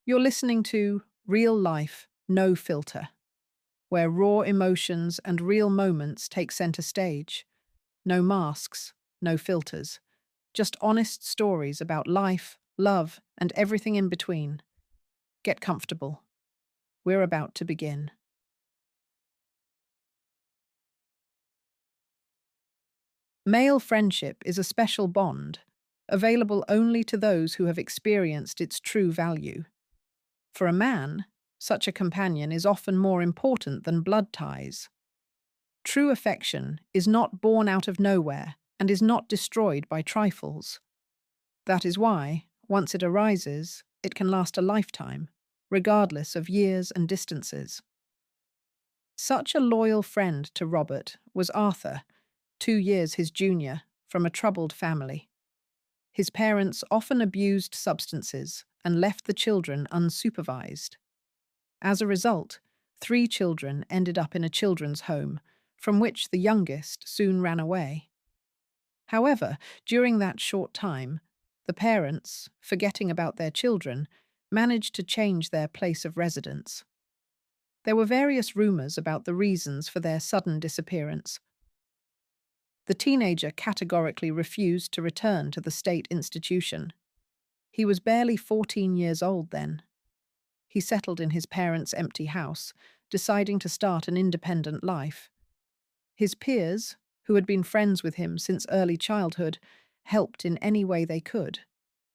You're listening to Real Life, No Filter, where raw emotions and real moments take center stage. No masks, no filters. Just honest stories about life, love, and everything in between. Get comfortable. We're about to begin. Male friendship is a special bond, available only to those who have experienced its true value. For a man, such a companion is often more important than blood ties. True affection is not born out of nowhere and is not destroyed by trifles. That is why, once it arises, it can last a lifetime, regardless of years and distances. Such a loyal friend to Robert was Arthur, 2 years his junior, from a troubled family. His parents often abused substances and left the children unsupervised. As a result, 3 children ended up in a children's home, from which the youngest soon ran away. However, during that short time, the parents, forgetting about their children, managed to change their place of residence. There were various rumors about the reasons for their sudden disappearance. The teenager categorically refused to return to the state institution. He was barely 14 years old then. He settled in his parents' empty house, deciding to start an independent life. His peers, who had been friends with him since early childhood, helped in any way they could,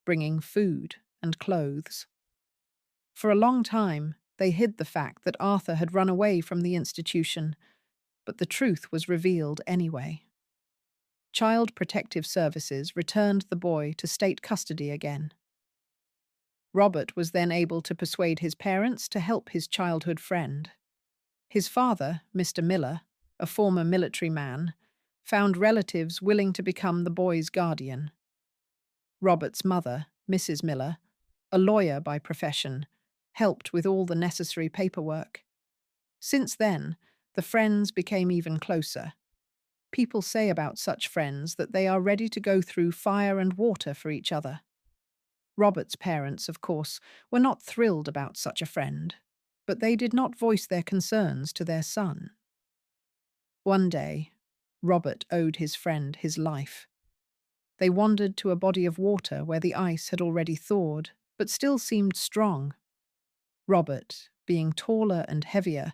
bringing food and clothes. For a long time, they hid the fact that Arthur had run away from the institution, but the truth was revealed anyway. Child Protective Services returned the boy to state custody again. Robert was then able to persuade his parents to help his childhood friend. His father, Mr. Miller, a former military man, found relatives willing to become the boy's guardian. Robert's mother, Mrs. Miller, a lawyer by profession, helped with all the necessary paperwork. Since then, the friends became even closer. People say about such friends that they are ready to go through fire and water for each other. Robert's parents, of course, were not thrilled about such a friend, but they did not voice their concerns to their son. One day, Robert owed his friend his life. They wandered to a body of water where the ice had already thawed, but still seemed strong. Robert, being taller and heavier,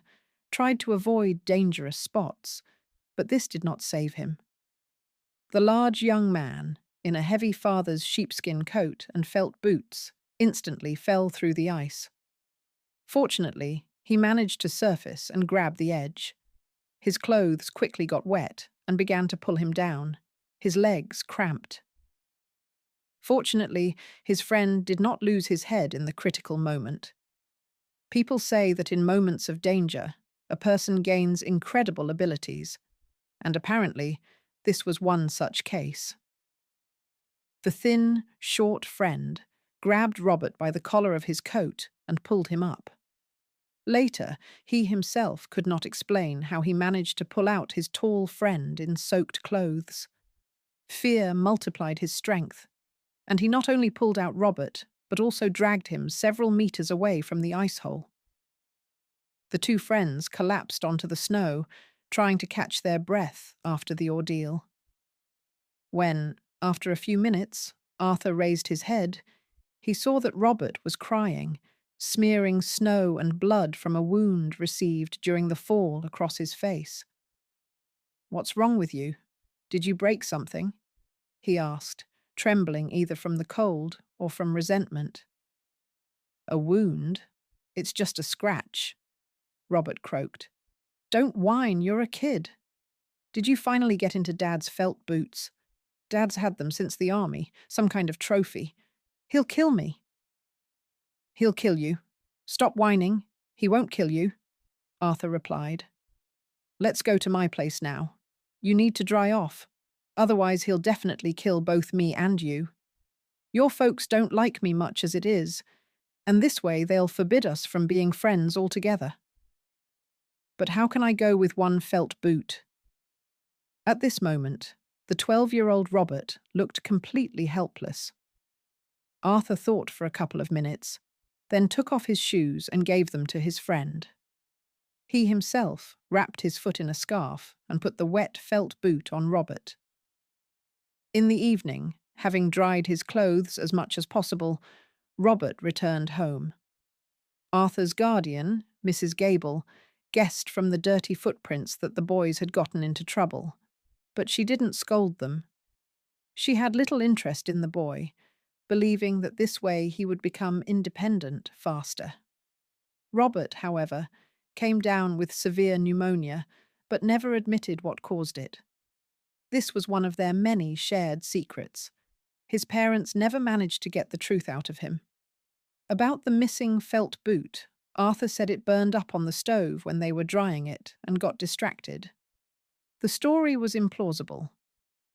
tried to avoid dangerous spots, but this did not save him. The large young man, in a heavy father's sheepskin coat and felt boots, instantly fell through the ice. Fortunately, he managed to surface and grab the edge. His clothes quickly got wet and began to pull him down. His legs cramped. Fortunately, his friend did not lose his head in the critical moment. People say that in moments of danger, a person gains incredible abilities, and apparently, this was one such case. The thin, short friend grabbed Robert by the collar of his coat and pulled him up. Later, he himself could not explain how he managed to pull out his tall friend in soaked clothes. Fear multiplied his strength, and he not only pulled out Robert, but also dragged him several meters away from the ice hole. The 2 friends collapsed onto the snow, trying to catch their breath after the ordeal. When, after a few minutes, Arthur raised his head, he saw that Robert was crying, smearing snow and blood from a wound received during the fall across his face. "What's wrong with you? Did you break something?" he asked, trembling either from the cold or from resentment. "A wound? It's just a scratch," Robert croaked. "Don't whine, you're a kid. Did you finally get into Dad's felt boots? Dad's had them since the army, some kind of trophy. He'll kill me." "He'll kill you. Stop whining. He won't kill you," Arthur replied. "Let's go to my place now. You need to dry off. Otherwise he'll definitely kill both me and you. Your folks don't like me much as it is, and this way they'll forbid us from being friends altogether." "But how can I go with one felt boot?" At this moment, the 12-year-old Robert looked completely helpless. Arthur thought for a couple of minutes. then took off his shoes and gave them to his friend. He himself wrapped his foot in a scarf and put the wet felt boot on Robert. In the evening, having dried his clothes as much as possible, Robert returned home. Arthur's guardian, Mrs. Gable, guessed from the dirty footprints that the boys had gotten into trouble, but she didn't scold them. She had little interest in the boy, believing that this way he would become independent faster. Robert, however, came down with severe pneumonia, but never admitted what caused it. This was one of their many shared secrets. His parents never managed to get the truth out of him. About the missing felt boot, Arthur said it burned up on the stove when they were drying it and got distracted. The story was implausible,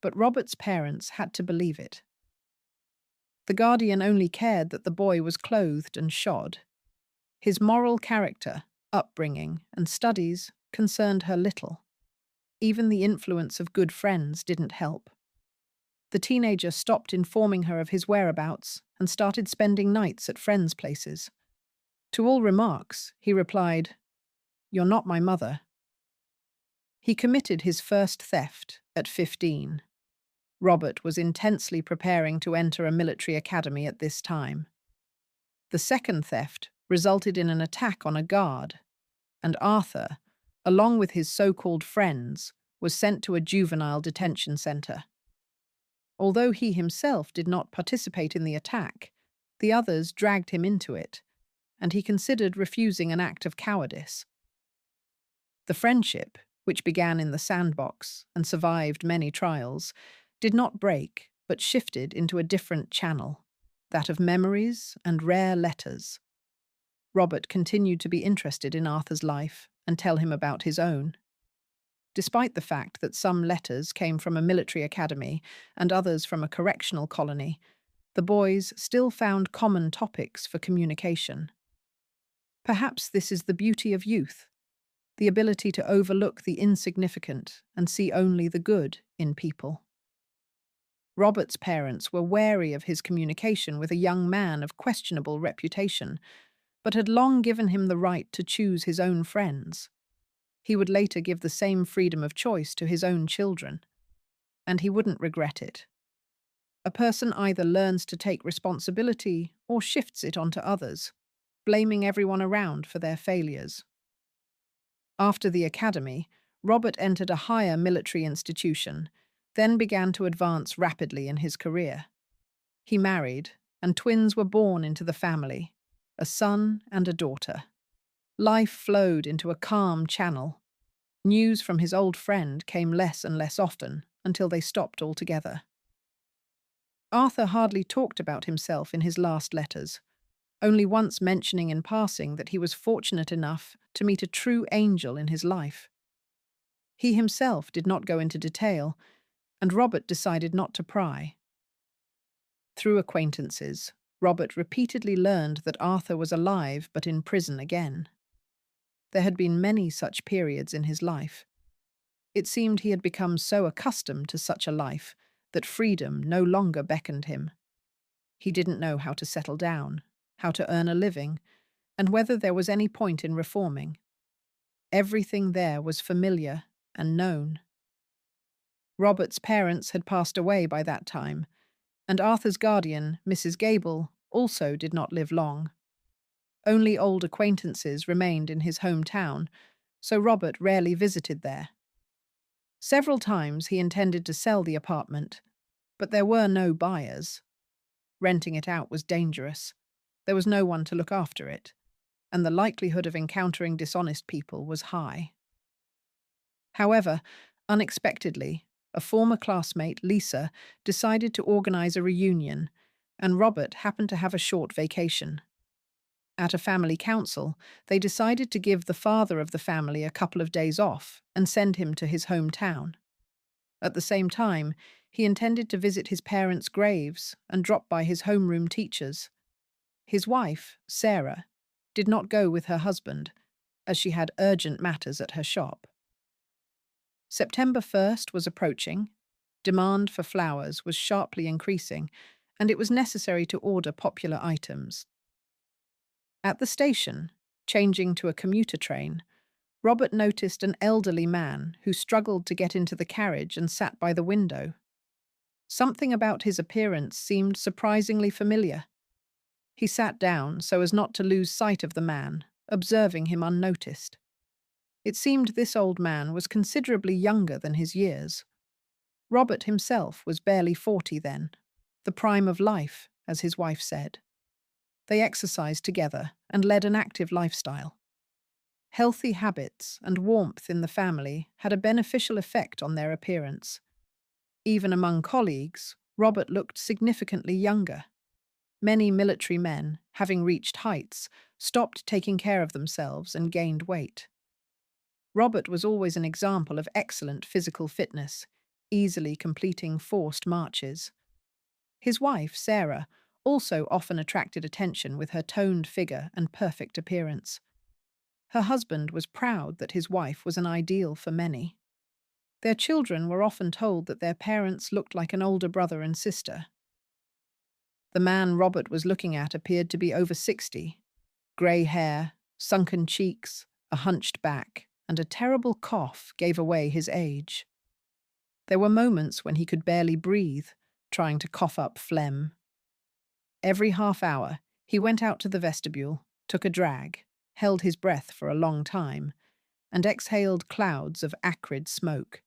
but Robert's parents had to believe it. The guardian only cared that the boy was clothed and shod. His moral character, upbringing, and studies concerned her little. Even the influence of good friends didn't help. The teenager stopped informing her of his whereabouts and started spending nights at friends' places. To all remarks, he replied, "You're not my mother." He committed his first theft at 15. Robert was intensely preparing to enter a military academy at this time. The second theft resulted in an attack on a guard, and Arthur, along with his so-called friends, was sent to a juvenile detention center. Although he himself did not participate in the attack, the others dragged him into it, and he considered refusing an act of cowardice. The friendship, which began in the sandbox and survived many trials, did not break, but shifted into a different channel, that of memories and rare letters. Robert continued to be interested in Arthur's life and tell him about his own. Despite the fact that some letters came from a military academy and others from a correctional colony, the boys still found common topics for communication. Perhaps this is the beauty of youth, the ability to overlook the insignificant and see only the good in people. Robert's parents were wary of his communication with a young man of questionable reputation, but had long given him the right to choose his own friends. He would later give the same freedom of choice to his own children, and he wouldn't regret it. A person either learns to take responsibility or shifts it onto others, blaming everyone around for their failures. After the academy, Robert entered a higher military institution, then began to advance rapidly in his career. He married, and twins were born into the family, a son and a daughter. Life flowed into a calm channel. News from his old friend came less and less often until they stopped altogether. Arthur hardly talked about himself in his last letters, only once mentioning in passing that he was fortunate enough to meet a true angel in his life. He himself did not go into detail, and Robert decided not to pry. Through acquaintances, Robert repeatedly learned that Arthur was alive but in prison again. There had been many such periods in his life. It seemed he had become so accustomed to such a life that freedom no longer beckoned him. He didn't know how to settle down, how to earn a living, and whether there was any point in reforming. Everything there was familiar and known. Robert's parents had passed away by that time, and Arthur's guardian, Mrs. Gable, also did not live long. Only old acquaintances remained in his hometown, so Robert rarely visited there. Several times he intended to sell the apartment, but there were no buyers. Renting it out was dangerous. There was no one to look after it, and the likelihood of encountering dishonest people was high. However, unexpectedly, a former classmate, Lisa, decided to organize a reunion, and Robert happened to have a short vacation. At a family council, they decided to give the father of the family a couple of days off and send him to his hometown. At the same time, he intended to visit his parents' graves and drop by his homeroom teachers. His wife, Sarah, did not go with her husband, as she had urgent matters at her shop. September 1st was approaching. Demand for flowers was sharply increasing, and it was necessary to order popular items. At the station, changing to a commuter train, Robert noticed an elderly man who struggled to get into the carriage and sat by the window. Something about his appearance seemed surprisingly familiar. He sat down so as not to lose sight of the man, observing him unnoticed. It seemed this old man was considerably younger than his years. Robert himself was barely 40 then, the prime of life, as his wife said. They exercised together and led an active lifestyle. Healthy habits and warmth in the family had a beneficial effect on their appearance. Even among colleagues, Robert looked significantly younger. Many military men, having reached heights, stopped taking care of themselves and gained weight. Robert was always an example of excellent physical fitness, easily completing forced marches. His wife, Sarah, also often attracted attention with her toned figure and perfect appearance. Her husband was proud that his wife was an ideal for many. Their children were often told that their parents looked like an older brother and sister. The man Robert was looking at appeared to be over 60. Grey hair, sunken cheeks, a hunched back, and a terrible cough gave away his age. There were moments when he could barely breathe, trying to cough up phlegm. Every half hour, he went out to the vestibule, took a drag, held his breath for a long time, and exhaled clouds of acrid smoke.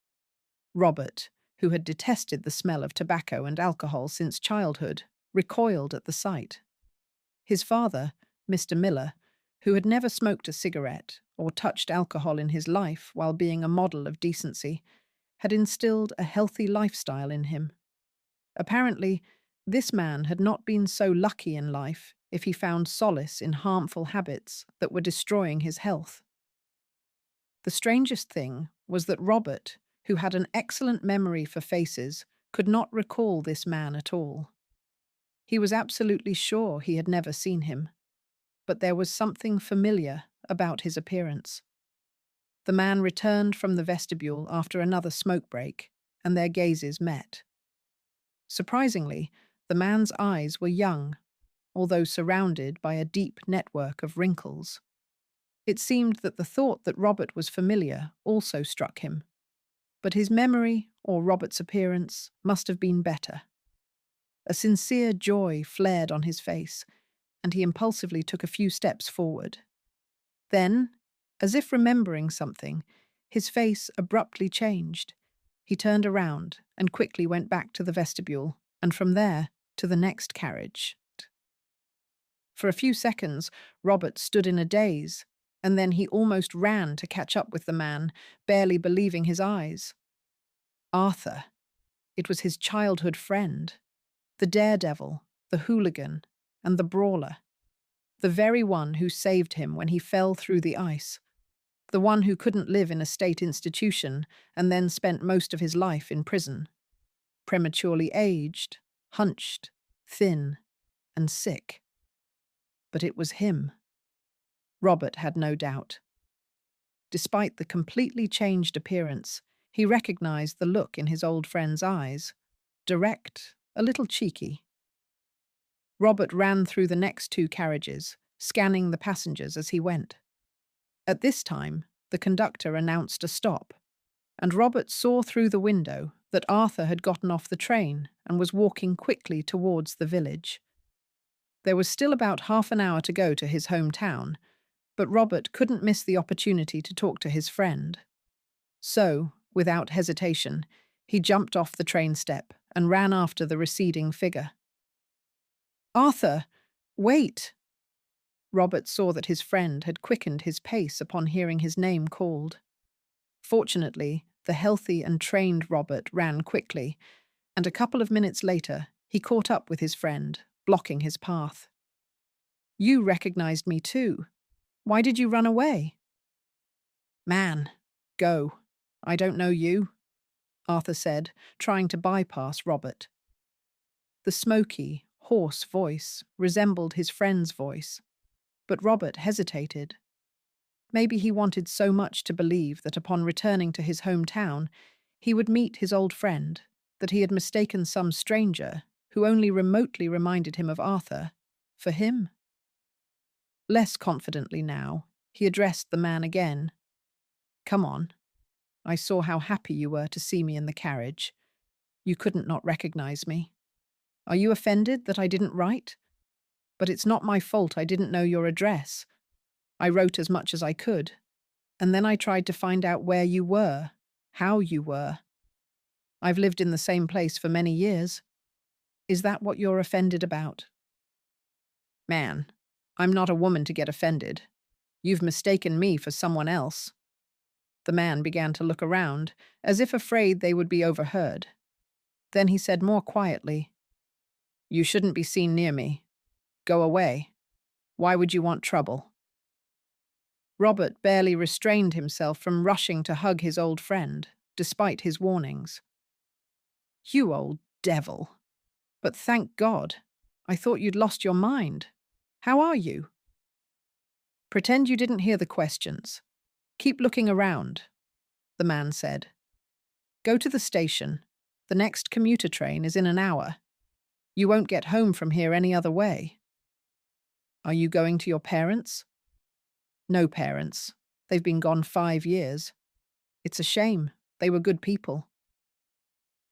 Robert, who had detested the smell of tobacco and alcohol since childhood, recoiled at the sight. His father, Mr. Miller, who had never smoked a cigarette or touched alcohol in his life while being a model of decency, had instilled a healthy lifestyle in him. Apparently, this man had not been so lucky in life if he found solace in harmful habits that were destroying his health. The strangest thing was that Robert, who had an excellent memory for faces, could not recall this man at all. He was absolutely sure he had never seen him, but there was something familiar about his appearance. The man returned from the vestibule after another smoke break, and their gazes met. Surprisingly, the man's eyes were young, although surrounded by a deep network of wrinkles. It seemed that the thought that Robert was familiar also struck him, but his memory, or Robert's appearance, must have been better. A sincere joy flared on his face, and he impulsively took a few steps forward. Then, as if remembering something, his face abruptly changed. He turned around and quickly went back to the vestibule, and from there to the next carriage. For a few seconds, Robert stood in a daze, and then he almost ran to catch up with the man, barely believing his eyes. Arthur. It was his childhood friend. The daredevil, the hooligan, and the brawler. The very one who saved him when he fell through the ice. The one who couldn't live in a state institution and then spent most of his life in prison. Prematurely aged, hunched, thin, and sick. But it was him. Robert had no doubt. Despite the completely changed appearance, he recognized the look in his old friend's eyes. Direct, a little cheeky. Robert ran through the next two carriages, scanning the passengers as he went. At this time, the conductor announced a stop, and Robert saw through the window that Arthur had gotten off the train and was walking quickly towards the village. There was still about half an hour to go to his hometown, but Robert couldn't miss the opportunity to talk to his friend. So, without hesitation, he jumped off the train step and ran after the receding figure. "Arthur, wait!" Robert saw that his friend had quickened his pace upon hearing his name called. Fortunately, the healthy and trained Robert ran quickly, and a couple of minutes later, he caught up with his friend, blocking his path. "You recognized me too. Why did you run away?" "Man, go. I don't know you," Arthur said, trying to bypass Robert. The smoky, hoarse voice resembled his friend's voice, but Robert hesitated. Maybe he wanted so much to believe that upon returning to his hometown, he would meet his old friend, that he had mistaken some stranger, who only remotely reminded him of Arthur, for him. Less confidently now, he addressed the man again. Come on. I saw how happy you were to see me in the carriage. You couldn't not recognize me. Are you offended that I didn't write? But it's not my fault I didn't know your address. I wrote as much as I could, and then I tried to find out where you were, how you were. I've lived in the same place for many years. Is that what you're offended about? Man, I'm not a woman to get offended. You've mistaken me for someone else. The man began to look around, as if afraid they would be overheard. Then he said more quietly, You shouldn't be seen near me. Go away. Why would you want trouble? Robert barely restrained himself from rushing to hug his old friend, despite his warnings. You old devil. But thank God. I thought you'd lost your mind. How are you? Pretend you didn't hear the questions. Keep looking around, the man said. Go to the station. The next commuter train is in an hour. You won't get home from here any other way. Are you going to your parents? No parents. They've been gone 5 years. It's a shame. They were good people.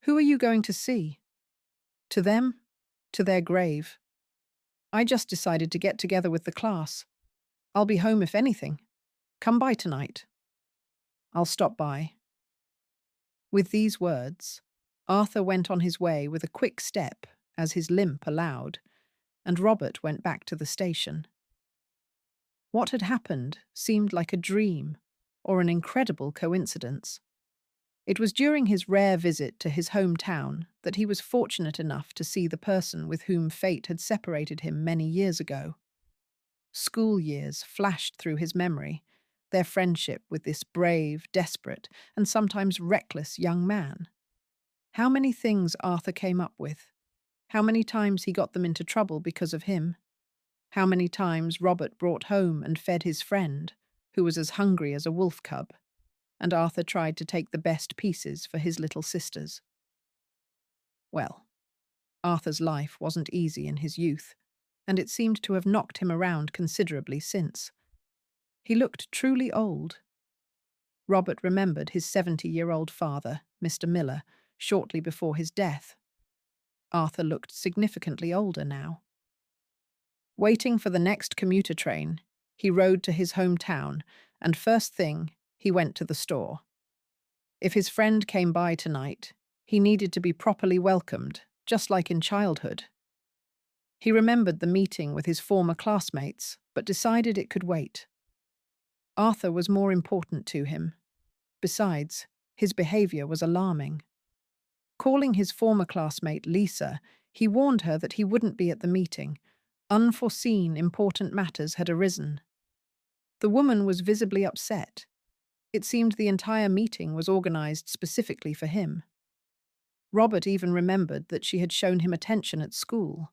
Who are you going to see? To them? To their grave. I just decided to get together with the class. I'll be home if anything. Come by tonight. I'll stop by. With these words, Arthur went on his way with a quick step, as his limp allowed, and Robert went back to the station. What had happened seemed like a dream, or an incredible coincidence. It was during his rare visit to his hometown that he was fortunate enough to see the person with whom fate had separated him many years ago. School years flashed through his memory, their friendship with this brave, desperate, and sometimes reckless young man. How many things Arthur came up with. How many times he got them into trouble because of him. How many times Robert brought home and fed his friend, who was as hungry as a wolf cub, and Arthur tried to take the best pieces for his little sisters. Well, Arthur's life wasn't easy in his youth, and it seemed to have knocked him around considerably since. He looked truly old. Robert remembered his 70-year-old father, Mr. Miller, shortly before his death. Arthur looked significantly older now. Waiting for the next commuter train, he rode to his hometown, and first thing, he went to the store. If his friend came by tonight, he needed to be properly welcomed, just like in childhood. He remembered the meeting with his former classmates, but decided it could wait. Arthur was more important to him. Besides, his behavior was alarming. Calling his former classmate Lisa, he warned her that he wouldn't be at the meeting. Unforeseen important matters had arisen. The woman was visibly upset. It seemed the entire meeting was organized specifically for him. Robert even remembered that she had shown him attention at school.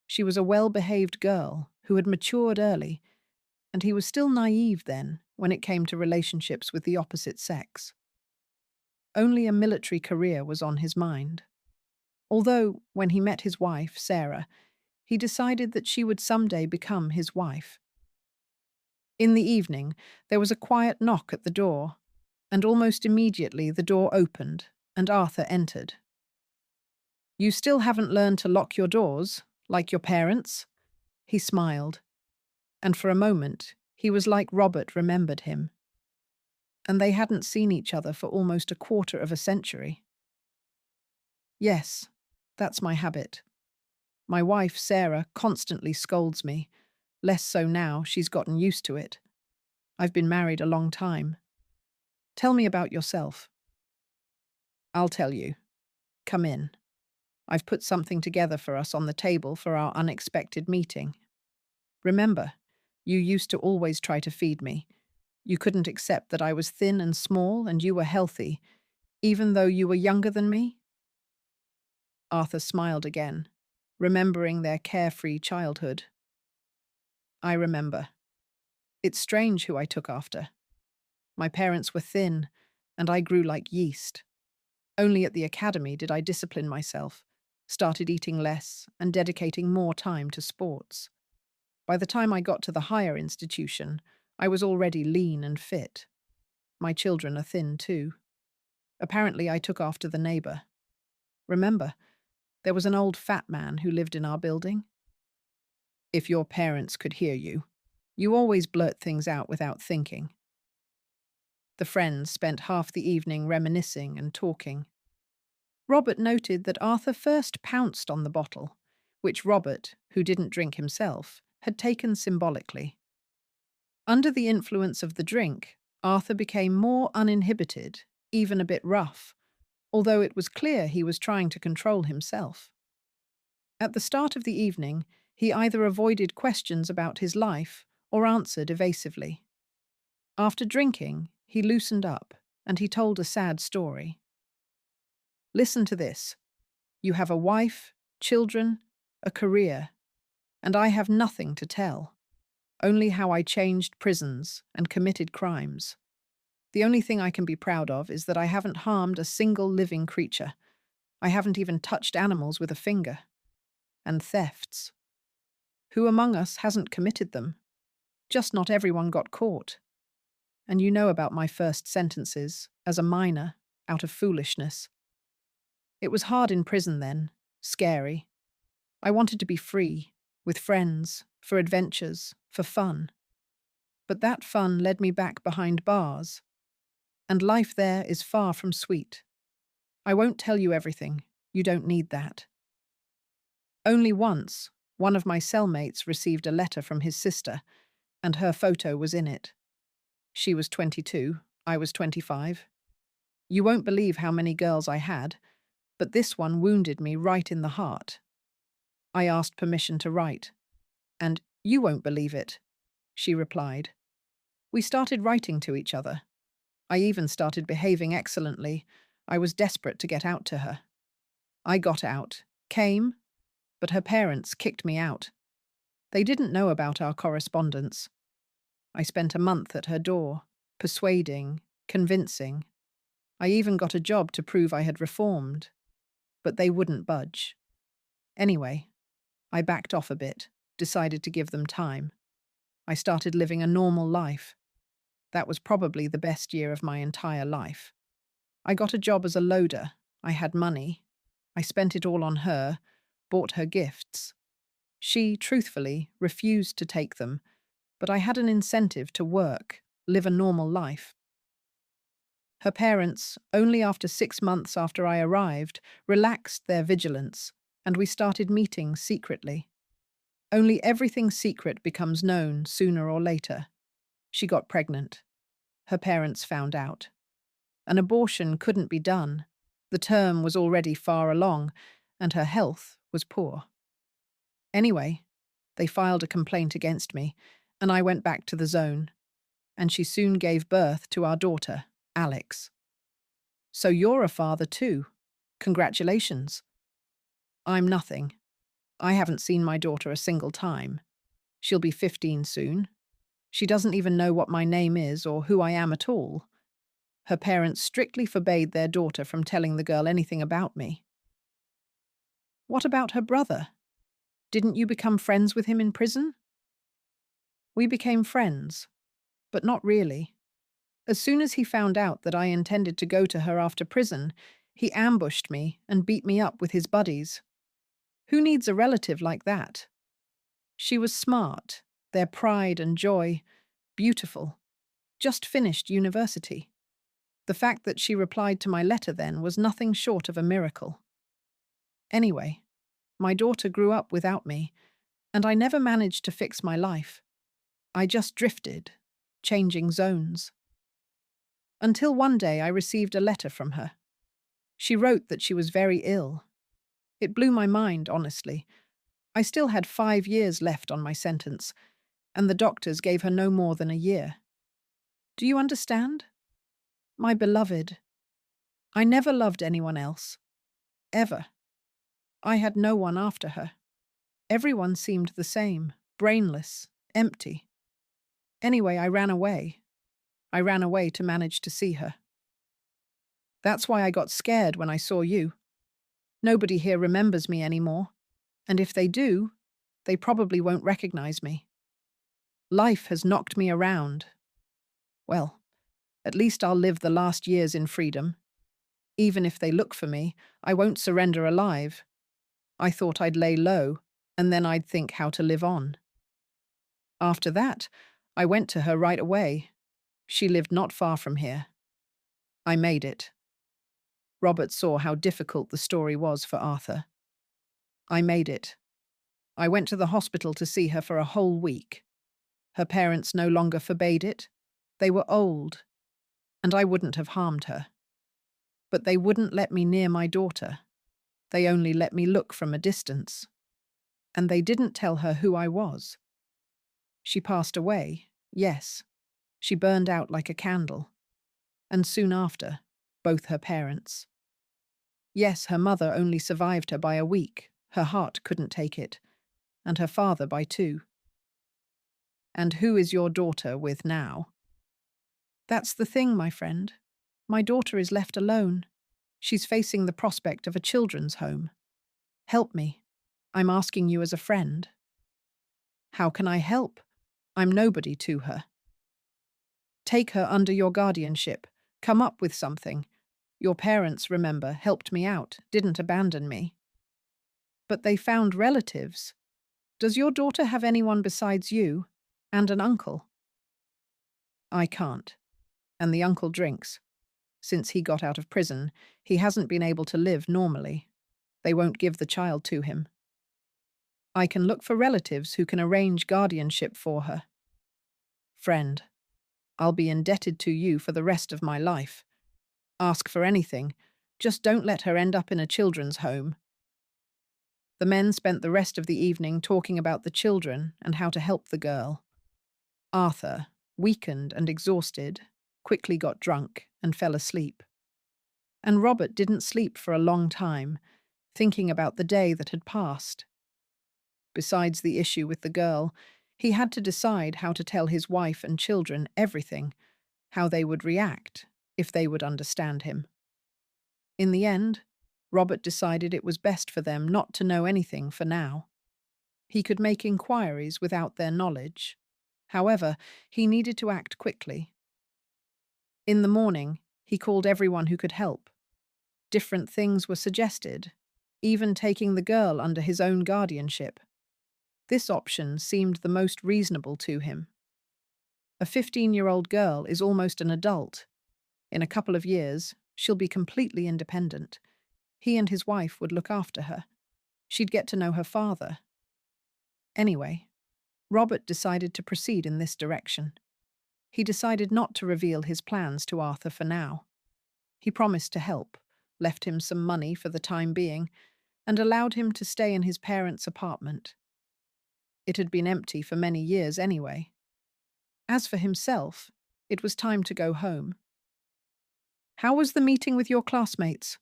She was a well-behaved girl who had matured early, and he was still naive then when it came to relationships with the opposite sex. Only a military career was on his mind. Although, when he met his wife, Sarah, he decided that she would someday become his wife. In the evening, there was a quiet knock at the door, and almost immediately the door opened, and Arthur entered. You still haven't learned to lock your doors, like your parents? He smiled, and for a moment he was like Robert remembered him. And they hadn't seen each other for almost a quarter of a century. Yes, that's my habit. My wife, Sarah, constantly scolds me. Less so now, she's gotten used to it. I've been married a long time. Tell me about yourself. I'll tell you. Come in. I've put something together for us on the table for our unexpected meeting. Remember, you used to always try to feed me. You couldn't accept that I was thin and small and you were healthy, even though you were younger than me? Arthur smiled again, remembering their carefree childhood. I remember. It's strange who I took after. My parents were thin, and I grew like yeast. Only at the academy did I discipline myself, started eating less and dedicating more time to sports. By the time I got to the higher institution, I was already lean and fit. My children are thin too. Apparently, I took after the neighbor. Remember, there was an old fat man who lived in our building? If your parents could hear you, you always blurt things out without thinking. The friends spent half the evening reminiscing and talking. Robert noted that Arthur first pounced on the bottle, which Robert, who didn't drink himself, had taken symbolically. Under the influence of the drink, Arthur became more uninhibited, even a bit rough, although it was clear he was trying to control himself. At the start of the evening, he either avoided questions about his life or answered evasively. After drinking, he loosened up and he told a sad story. Listen to this. You have a wife, children, a career, and I have nothing to tell. Only how I changed prisons and committed crimes. The only thing I can be proud of is that I haven't harmed a single living creature. I haven't even touched animals with a finger. And thefts. Who among us hasn't committed them? Just not everyone got caught. And you know about my first sentences, as a minor, out of foolishness. It was hard in prison then, scary. I wanted to be free, with friends, for adventures, for fun. But that fun led me back behind bars. And life there is far from sweet. I won't tell you everything, you don't need that. Only once, one of my cellmates received a letter from his sister, and her photo was in it. She was 22, I was 25. You won't believe how many girls I had, but this one wounded me right in the heart. I asked permission to write, and you won't believe it, she replied. We started writing to each other. I even started behaving excellently. I was desperate to get out to her. I got out, came, but her parents kicked me out. They didn't know about our correspondence. I spent a month at her door, persuading, convincing. I even got a job to prove I had reformed, but they wouldn't budge. Anyway, I backed off a bit, decided to give them time. I started living a normal life. That was probably the best year of my entire life. I got a job as a loader. I had money. I spent it all on her, bought her gifts. She, truthfully, refused to take them, but I had an incentive to work, live a normal life. Her parents, only after 6 months after I arrived, relaxed their vigilance, and we started meeting secretly. Only everything secret becomes known sooner or later. She got pregnant. Her parents found out. An abortion couldn't be done. The term was already far along, and her health was poor. Anyway, they filed a complaint against me, and I went back to the zone. And she soon gave birth to our daughter, Alex. So you're a father too. Congratulations. I'm nothing. I haven't seen my daughter a single time. She'll be 15 soon. She doesn't even know what my name is or who I am at all. Her parents strictly forbade their daughter from telling the girl anything about me. What about her brother? Didn't you become friends with him in prison? We became friends, but not really. As soon as he found out that I intended to go to her after prison, he ambushed me and beat me up with his buddies. Who needs a relative like that? She was smart, their pride and joy, beautiful, just finished university. The fact that she replied to my letter then was nothing short of a miracle. Anyway, my daughter grew up without me, and I never managed to fix my life. I just drifted, changing zones. Until one day I received a letter from her. She wrote that she was very ill. It blew my mind, honestly. I still had 5 years left on my sentence, and the doctors gave her no more than a year. Do you understand? My beloved, I never loved anyone else. Ever. I had no one after her. Everyone seemed the same, brainless, empty. Anyway, I ran away. I ran away to manage to see her. That's why I got scared when I saw you. Nobody here remembers me anymore, and if they do, they probably won't recognize me. Life has knocked me around. Well, at least I'll live the last years in freedom. Even if they look for me, I won't surrender alive. I thought I'd lay low, and then I'd think how to live on. After that, I went to her right away. She lived not far from here. I made it. Robert saw how difficult the story was for Arthur. I made it. I went to the hospital to see her for a whole week. Her parents no longer forbade it. They were old, and I wouldn't have harmed her. But they wouldn't let me near my daughter. They only let me look from a distance. And they didn't tell her who I was. She passed away, yes. She burned out like a candle. And soon after, both her parents. Yes, her mother only survived her by a week. Her heart couldn't take it. And her father by 2. And who is your daughter with now? That's the thing, my friend. My daughter is left alone. She's facing the prospect of a children's home. Help me. I'm asking you as a friend. How can I help? I'm nobody to her. Take her under your guardianship. Come up with something. Your parents, remember, helped me out, didn't abandon me. But they found relatives. Does your daughter have anyone besides you? And an uncle? I can't. And the uncle drinks. Since he got out of prison, he hasn't been able to live normally. They won't give the child to him. I can look for relatives who can arrange guardianship for her. Friend, I'll be indebted to you for the rest of my life. Ask for anything, just don't let her end up in a children's home. The men spent the rest of the evening talking about the children and how to help the girl. Arthur, weakened and exhausted, quickly got drunk and fell asleep. And Robert didn't sleep for a long time, thinking about the day that had passed. Besides the issue with the girl, he had to decide how to tell his wife and children everything, how they would react, if they would understand him. In the end, Robert decided it was best for them not to know anything for now. He could make inquiries without their knowledge. However, he needed to act quickly. In the morning, he called everyone who could help. Different things were suggested, even taking the girl under his own guardianship. This option seemed the most reasonable to him. A 15-year-old girl is almost an adult. In a couple of years, she'll be completely independent. He and his wife would look after her. She'd get to know her father. Anyway, Robert decided to proceed in this direction. He decided not to reveal his plans to Arthur for now. He promised to help, left him some money for the time being, and allowed him to stay in his parents' apartment. It had been empty for many years anyway. As for himself, it was time to go home. How was the meeting with your classmates?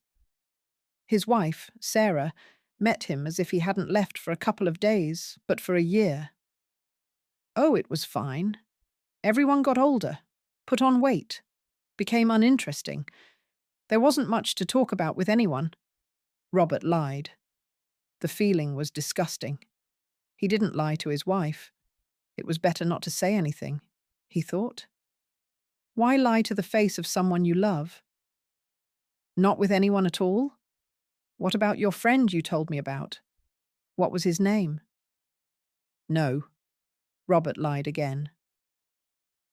His wife, Sarah, met him as if he hadn't left for a couple of days, but for a year. Oh, it was fine. Everyone got older, put on weight, became uninteresting. There wasn't much to talk about with anyone. Robert lied. The feeling was disgusting. He didn't lie to his wife. It was better not to say anything, he thought. Why lie to the face of someone you love? Not with anyone at all? What about your friend you told me about? What was his name? No. Robert lied again.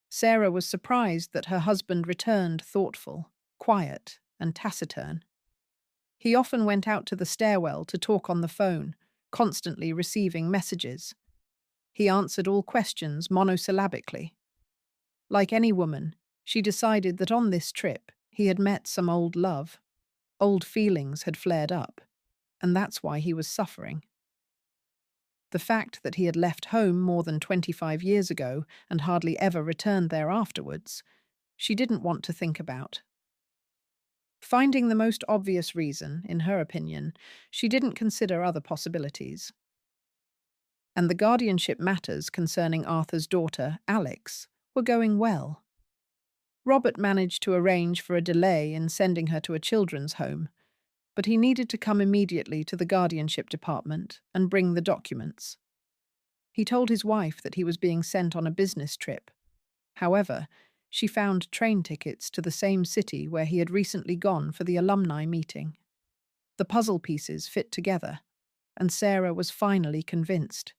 Sarah was surprised that her husband returned thoughtful, quiet, and taciturn. He often went out to the stairwell to talk on the phone, constantly receiving messages. He answered all questions monosyllabically. Like any woman, she decided that on this trip he had met some old love. Old feelings had flared up, and that's why he was suffering. The fact that he had left home more than 25 years ago and hardly ever returned there afterwards, she didn't want to think about. Finding the most obvious reason, in her opinion, she didn't consider other possibilities. And the guardianship matters concerning Arthur's daughter, Alex, were going well. Robert managed to arrange for a delay in sending her to a children's home, but he needed to come immediately to the guardianship department and bring the documents. He told his wife that he was being sent on a business trip. However, she found train tickets to the same city where he had recently gone for the alumni meeting. The puzzle pieces fit together, and Sarah was finally convinced.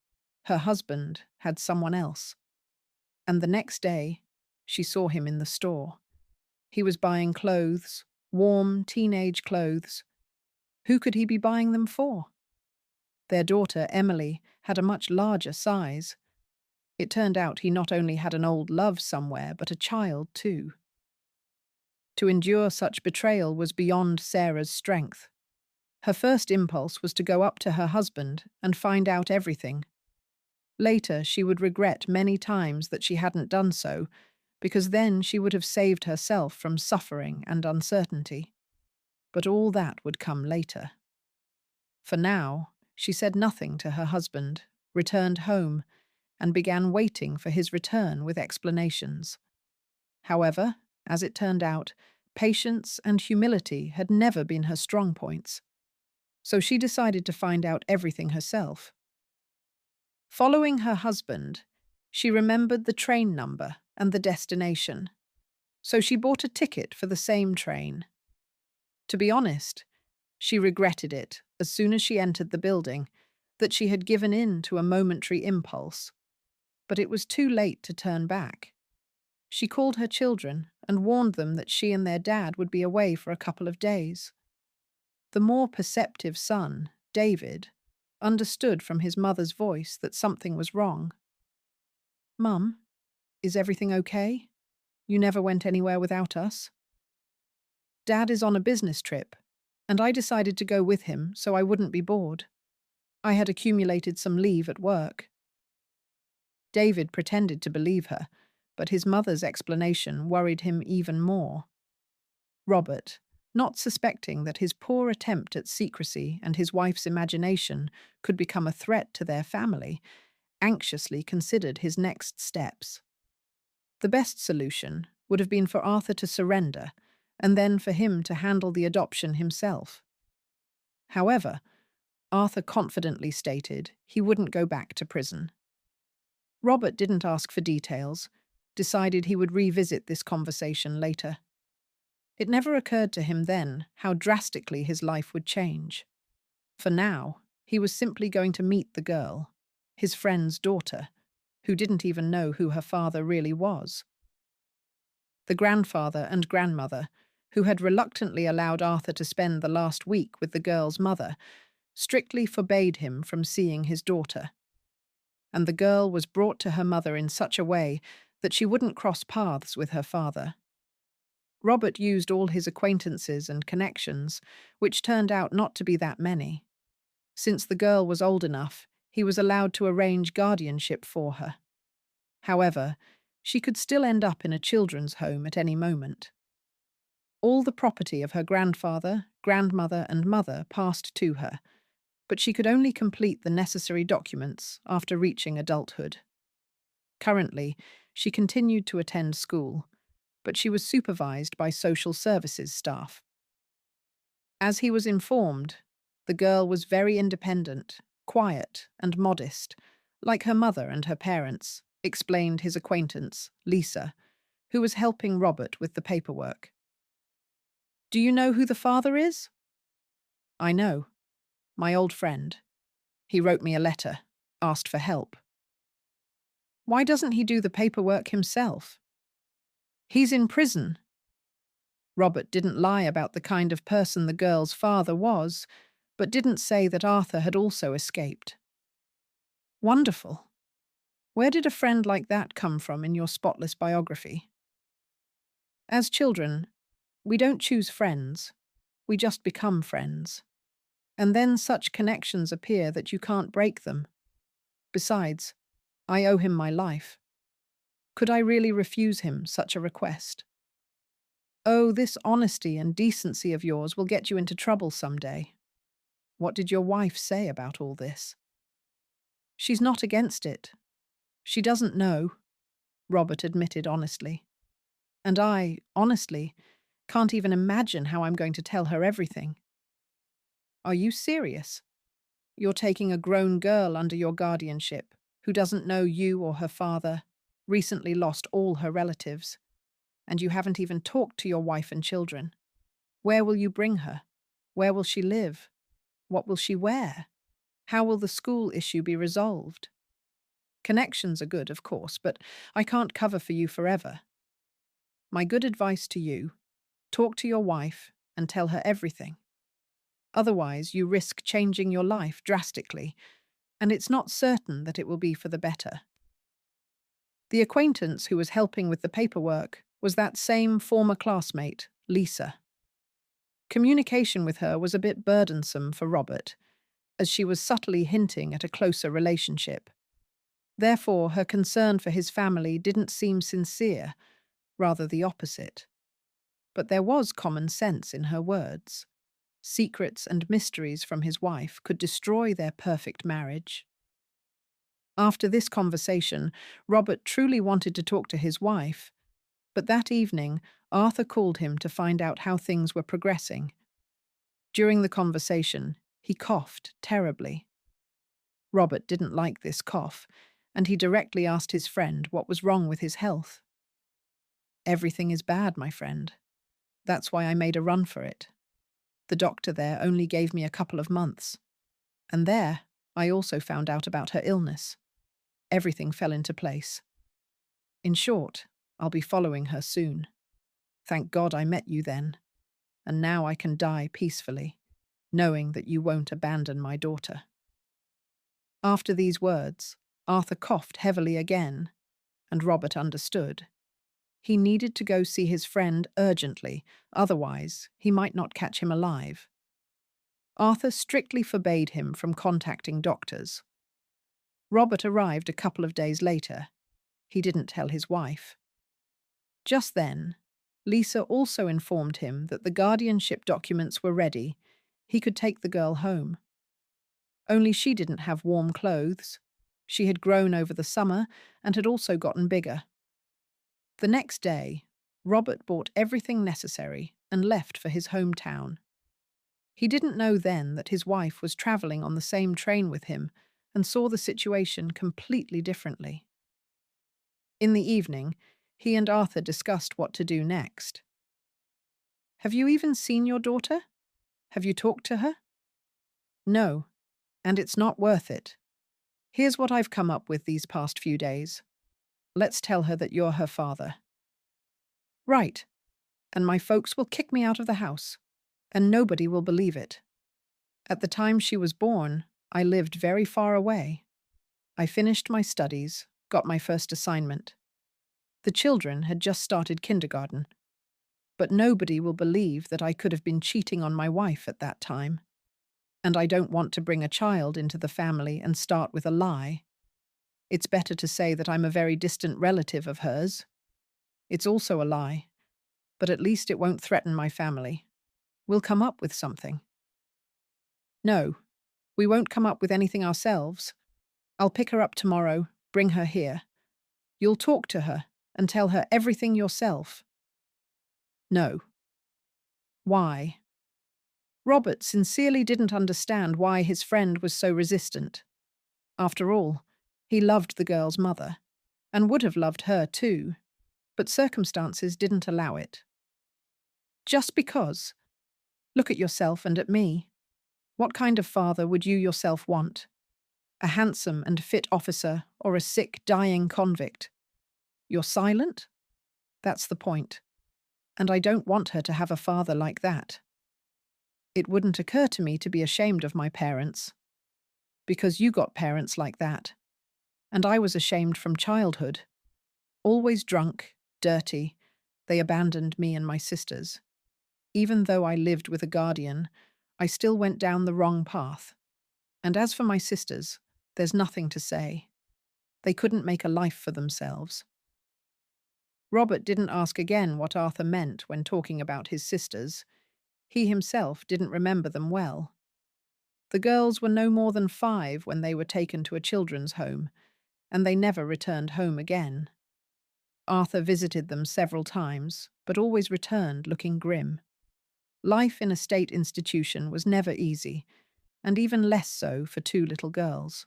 Her husband had someone else. And the next day, she saw him in the store. He was buying clothes, warm teenage clothes. Who could he be buying them for? Their daughter, Emily, had a much larger size. It turned out he not only had an old love somewhere, but a child too. To endure such betrayal was beyond Sarah's strength. Her first impulse was to go up to her husband and find out everything. Later, she would regret many times that she hadn't done so, because then she would have saved herself from suffering and uncertainty. But all that would come later. For now, she said nothing to her husband, returned home, and began waiting for his return with explanations. However, as it turned out, patience and humility had never been her strong points. So she decided to find out everything herself. Following her husband, she remembered the train number and the destination. So she bought a ticket for the same train. To be honest, she regretted it as soon as she entered the building, that she had given in to a momentary impulse. But it was too late to turn back. She called her children and warned them that she and their dad would be away for a couple of days. The more perceptive son, David, understood from his mother's voice that something was wrong. "Mum, is everything okay? You never went anywhere without us?" "Dad is on a business trip, and I decided to go with him so I wouldn't be bored. I had accumulated some leave at work." David pretended to believe her, but his mother's explanation worried him even more. Robert, not suspecting that his poor attempt at secrecy and his wife's imagination could become a threat to their family, anxiously considered his next steps. The best solution would have been for Arthur to surrender, and then for him to handle the adoption himself. However, Arthur confidently stated he wouldn't go back to prison. Robert didn't ask for details, decided he would revisit this conversation later. It never occurred to him then how drastically his life would change. For now, he was simply going to meet the girl, his friend's daughter, who didn't even know who her father really was. The grandfather and grandmother, who had reluctantly allowed Arthur to spend the last week with the girl's mother, strictly forbade him from seeing his daughter. And the girl was brought to her mother in such a way that she wouldn't cross paths with her father. Robert used all his acquaintances and connections, which turned out not to be that many. Since the girl was old enough, he was allowed to arrange guardianship for her. However, she could still end up in a children's home at any moment. All the property of her grandfather, grandmother, and mother passed to her, but she could only complete the necessary documents after reaching adulthood. Currently, she continued to attend school, but she was supervised by social services staff. As he was informed, the girl was very independent, quiet, and modest, like her mother and her parents, explained his acquaintance, Lisa, who was helping Robert with the paperwork. "Do you know who the father is?" "I know. My old friend. He wrote me a letter, asked for help." "Why doesn't he do the paperwork himself?" "He's in prison." Robert didn't lie about the kind of person the girl's father was, but didn't say that Arthur had also escaped. "Wonderful. Where did a friend like that come from in your spotless biography?" "As children, we don't choose friends. We just become friends. And then such connections appear that you can't break them. Besides, I owe him my life. Could I really refuse him such a request? Oh, this honesty and decency of yours will get you into trouble someday." "What did your wife say about all this?" "She's not against it. She doesn't know," Robert admitted honestly. "And I, honestly, can't even imagine how I'm going to tell her everything." "Are you serious? You're taking a grown girl under your guardianship, who doesn't know you or her father, recently lost all her relatives, and you haven't even talked to your wife and children. Where will you bring her? Where will she live? What will she wear? How will the school issue be resolved? Connections are good, of course, but I can't cover for you forever. My good advice to you: talk to your wife and tell her everything. Otherwise, you risk changing your life drastically, and it's not certain that it will be for the better. The acquaintance who was helping with the paperwork was that same former classmate, Lisa. Communication with her was a bit burdensome for Robert, as she was subtly hinting at a closer relationship. Therefore, her concern for his family didn't seem sincere, rather the opposite. But there was common sense in her words. Secrets and mysteries from his wife could destroy their perfect marriage. After this conversation, Robert truly wanted to talk to his wife, but that evening, Arthur called him to find out how things were progressing. During the conversation, he coughed terribly. Robert didn't like this cough, and he directly asked his friend what was wrong with his health. "Everything is bad, my friend. That's why I made a run for it. The doctor there only gave me a couple of months. And there, I also found out about her illness. Everything fell into place. In short, I'll be following her soon. Thank God I met you then, and now I can die peacefully, knowing that you won't abandon my daughter." After these words, Arthur coughed heavily again, and Robert understood. He needed to go see his friend urgently, otherwise he might not catch him alive. Arthur strictly forbade him from contacting doctors. Robert arrived a couple of days later. He didn't tell his wife. Just then, Lisa also informed him that the guardianship documents were ready. He could take the girl home. Only she didn't have warm clothes. She had grown over the summer and had also gotten bigger. The next day, Robert bought everything necessary and left for his hometown. He didn't know then that his wife was traveling on the same train with him and saw the situation completely differently. In the evening, he and Arthur discussed what to do next. "Have you even seen your daughter? Have you talked to her?" "No, and it's not worth it. Here's what I've come up with these past few days. Let's tell her that you're her father." "Right, and my folks will kick me out of the house, and nobody will believe it. At the time she was born, I lived very far away. I finished my studies, got my first assignment. The children had just started kindergarten. But nobody will believe that I could have been cheating on my wife at that time. And I don't want to bring a child into the family and start with a lie. It's better to say that I'm a very distant relative of hers. It's also a lie, but at least it won't threaten my family. We'll come up with something." "No, we won't come up with anything ourselves. I'll pick her up tomorrow, bring her here. You'll talk to her and tell her everything yourself." "No." "Why?" Robert sincerely didn't understand why his friend was so resistant. After all, he loved the girl's mother, and would have loved her too, but circumstances didn't allow it. "Just because. Look at yourself and at me. What kind of father would you yourself want? A handsome and fit officer or a sick, dying convict? You're silent? That's the point. And I don't want her to have a father like that. It wouldn't occur to me to be ashamed of my parents, because you got parents like that. And I was ashamed from childhood. Always drunk, dirty, they abandoned me and my sisters. Even though I lived with a guardian, I still went down the wrong path. And as for my sisters, there's nothing to say. They couldn't make a life for themselves." Robert didn't ask again what Arthur meant when talking about his sisters. He himself didn't remember them well. The girls were no more than 5 when they were taken to a children's home, and they never returned home again. Arthur visited them several times, but always returned looking grim. Life in a state institution was never easy, and even less so for 2 little girls.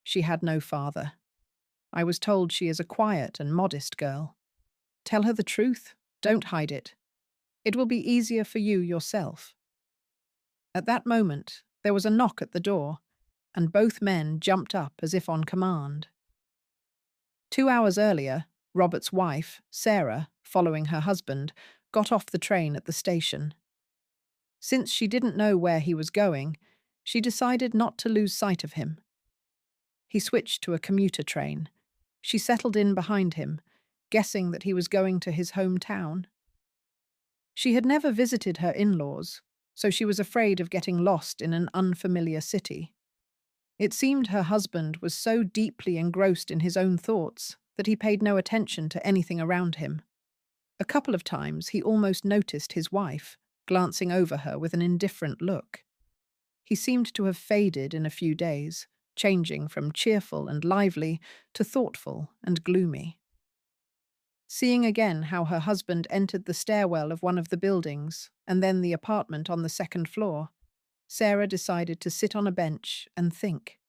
She had no father. I was told she is a quiet and modest girl. Tell her the truth. Don't hide it. It will be easier for you yourself." At that moment, there was a knock at the door, and both men jumped up as if on command. 2 hours earlier, Robert's wife, Sarah, following her husband, got off the train at the station. Since she didn't know where he was going, she decided not to lose sight of him. He switched to a commuter train. She settled in behind him, guessing that he was going to his hometown. She had never visited her in-laws, so she was afraid of getting lost in an unfamiliar city. It seemed her husband was so deeply engrossed in his own thoughts that he paid no attention to anything around him. A couple of times he almost noticed his wife, glancing over her with an indifferent look. He seemed to have faded in a few days, changing from cheerful and lively to thoughtful and gloomy. Seeing again how her husband entered the stairwell of one of the buildings and then the apartment on the second floor, Sarah decided to sit on a bench and think.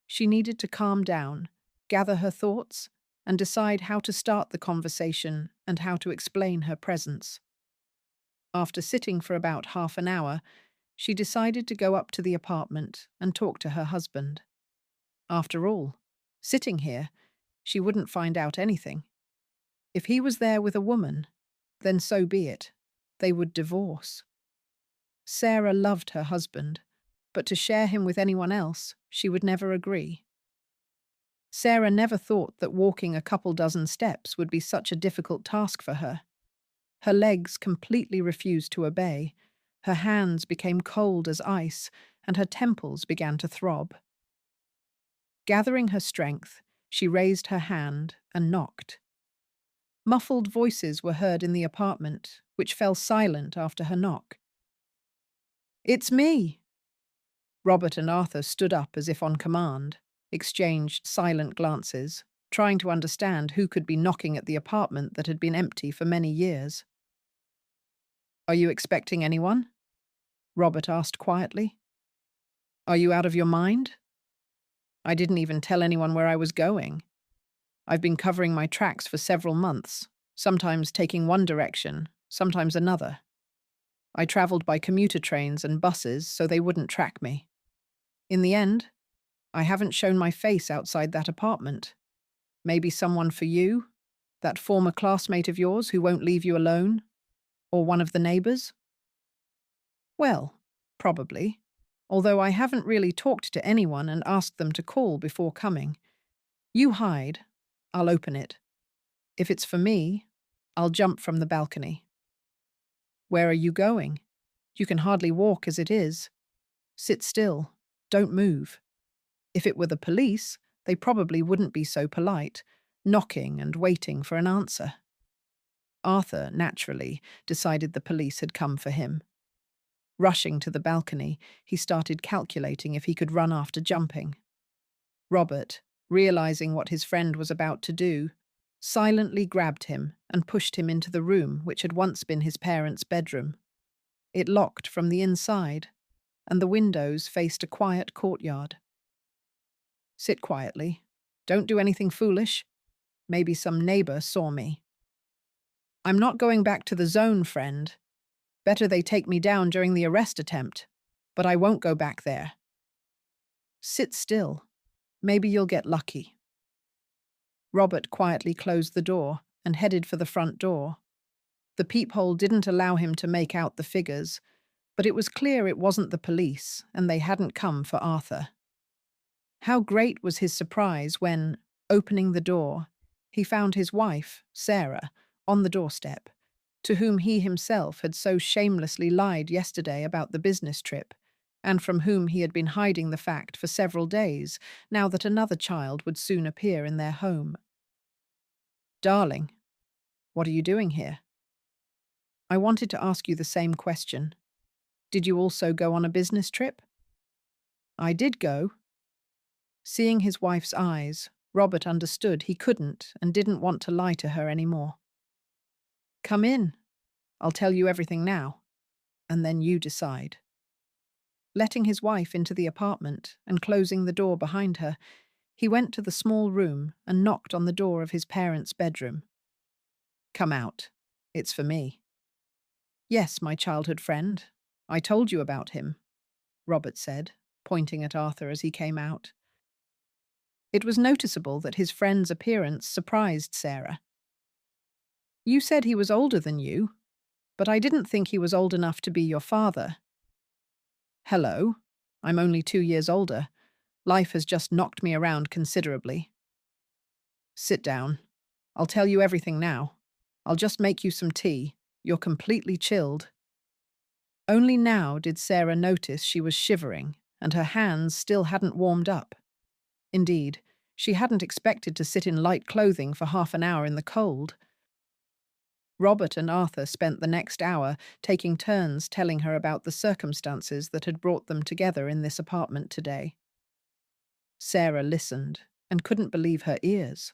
She needed to calm down, gather her thoughts, and decide how to start the conversation and how to explain her presence. After sitting for about half an hour, she decided to go up to the apartment and talk to her husband. After all, sitting here, she wouldn't find out anything. If he was there with a woman, then so be it. They would divorce. Sarah loved her husband, but to share him with anyone else, she would never agree. Sarah never thought that walking a couple dozen steps would be such a difficult task for her. Her legs completely refused to obey, her hands became cold as ice, and her temples began to throb. Gathering her strength, she raised her hand and knocked. Muffled voices were heard in the apartment, which fell silent after her knock. "It's me!" Robert and Arthur stood up as if on command, exchanged silent glances, trying to understand who could be knocking at the apartment that had been empty for many years. "Are you expecting anyone?" Robert asked quietly. "Are you out of your mind? I didn't even tell anyone where I was going. I've been covering my tracks for several months, sometimes taking one direction, sometimes another. I traveled by commuter trains and buses so they wouldn't track me. In the end, I haven't shown my face outside that apartment. Maybe someone for you? That former classmate of yours who won't leave you alone? Or one of the neighbors?" "Well, probably. Although I haven't really talked to anyone and asked them to call before coming. You hide. I'll open it. If it's for me, I'll jump from the balcony." "Where are you going? You can hardly walk as it is. Sit still. Don't move." If it were the police, they probably wouldn't be so polite, knocking and waiting for an answer. Arthur, naturally, decided the police had come for him. Rushing to the balcony, he started calculating if he could run after jumping. Robert, realizing what his friend was about to do, silently grabbed him and pushed him into the room which had once been his parents' bedroom. It locked from the inside, and the windows faced a quiet courtyard. "Sit quietly. Don't do anything foolish. Maybe some neighbor saw me." "I'm not going back to the zone, friend. Better they take me down during the arrest attempt, but I won't go back there." "Sit still. Maybe you'll get lucky." Robert quietly closed the door and headed for the front door. The peephole didn't allow him to make out the figures, but it was clear it wasn't the police and they hadn't come for Arthur. How great was his surprise when, opening the door, he found his wife, Sarah, on the doorstep, to whom he himself had so shamelessly lied yesterday about the business trip, and from whom he had been hiding the fact for several days, now that another child would soon appear in their home. "Darling, what are you doing here?" "I wanted to ask you the same question. Did you also go on a business trip?" "I did go." Seeing his wife's eyes, Robert understood he couldn't and didn't want to lie to her anymore. "Come in. I'll tell you everything now, and then you decide." Letting his wife into the apartment and closing the door behind her, He went to the small room and knocked on the door of his parents' bedroom. "Come out. It's for me." "Yes, my childhood friend. I told you about him," Robert said, pointing at Arthur as he came out. It was noticeable that his friend's appearance surprised Sarah. "You said he was older than you, but I didn't think he was old enough to be your father." "Hello. I'm only 2 years older. Life has just knocked me around considerably." "Sit down. I'll tell you everything now. I'll just make you some tea. You're completely chilled." Only now did Sarah notice she was shivering and her hands still hadn't warmed up. Indeed, she hadn't expected to sit in light clothing for half an hour in the cold. Robert and Arthur spent the next hour taking turns telling her about the circumstances that had brought them together in this apartment today. Sarah listened and couldn't believe her ears.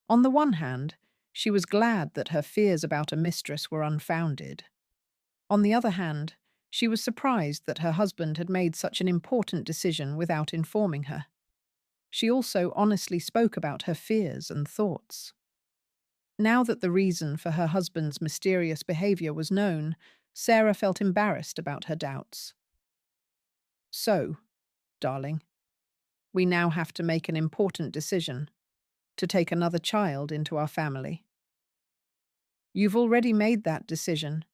On the one hand, she was glad that her fears about a mistress were unfounded. On the other hand, she was surprised that her husband had made such an important decision without informing her. She also honestly spoke about her fears and thoughts. Now that the reason for her husband's mysterious behavior was known, Sarah felt embarrassed about her doubts. "So, darling, we now have to make an important decision to take another child into our family." "You've already made that decision.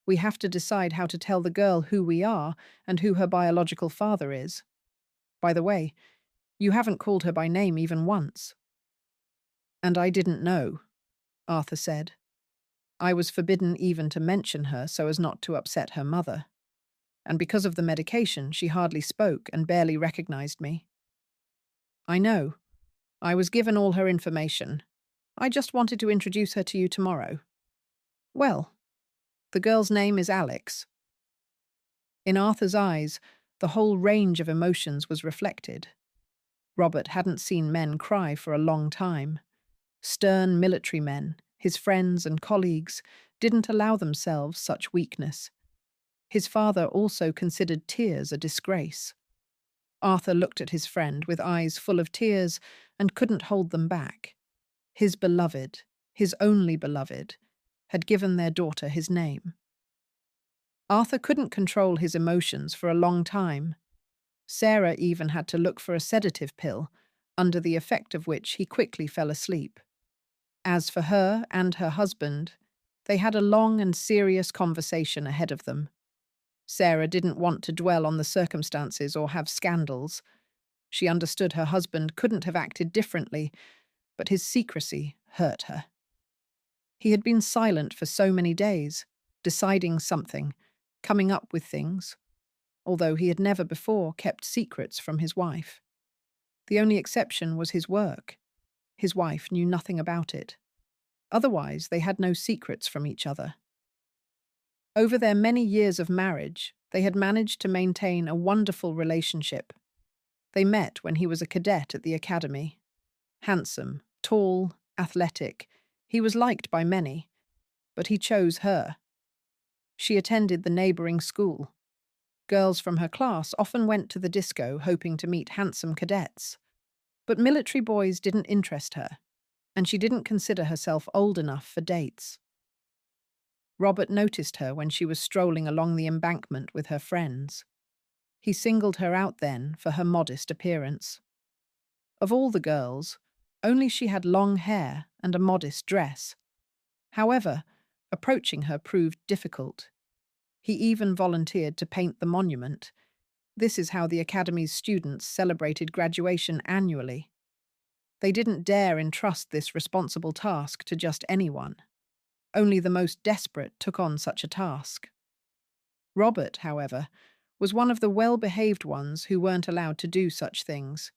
We have to decide how to tell the girl who we are and who her biological father is. By the way, you haven't called her by name even once." "And I didn't know," Arthur said. "I was forbidden even to mention her so as not to upset her mother. And because of the medication, she hardly spoke and barely recognized me." "I know. I was given all her information. I just wanted to introduce her to you tomorrow." "Well, the girl's name is Alex." In Arthur's eyes, the whole range of emotions was reflected. Robert hadn't seen men cry for a long time. Stern military men, his friends and colleagues, didn't allow themselves such weakness. His father also considered tears a disgrace. Arthur looked at his friend with eyes full of tears and couldn't hold them back. His beloved, his only beloved, had given their daughter his name. Arthur couldn't control his emotions for a long time. Sarah even had to look for a sedative pill, under the effect of which he quickly fell asleep. As for her and her husband, they had a long and serious conversation ahead of them. Sarah didn't want to dwell on the circumstances or have scandals. She understood her husband couldn't have acted differently, but his secrecy hurt her. He had been silent for so many days, deciding something, coming up with things, although he had never before kept secrets from his wife. The only exception was his work. His wife knew nothing about it. Otherwise, they had no secrets from each other. Over their many years of marriage, they had managed to maintain a wonderful relationship. They met when he was a cadet at the academy. Handsome, tall, athletic, he was liked by many, but he chose her. She attended the neighboring school. Girls from her class often went to the disco hoping to meet handsome cadets. But military boys didn't interest her, and she didn't consider herself old enough for dates. Robert noticed her when she was strolling along the embankment with her friends. He singled her out then for her modest appearance. Of all the girls, only she had long hair and a modest dress. However, approaching her proved difficult. He even volunteered to paint the monument. This is how the Academy's students celebrated graduation annually. They didn't dare entrust this responsible task to just anyone. Only the most desperate took on such a task. Robert, however, was one of the well-behaved ones who weren't allowed to do such things.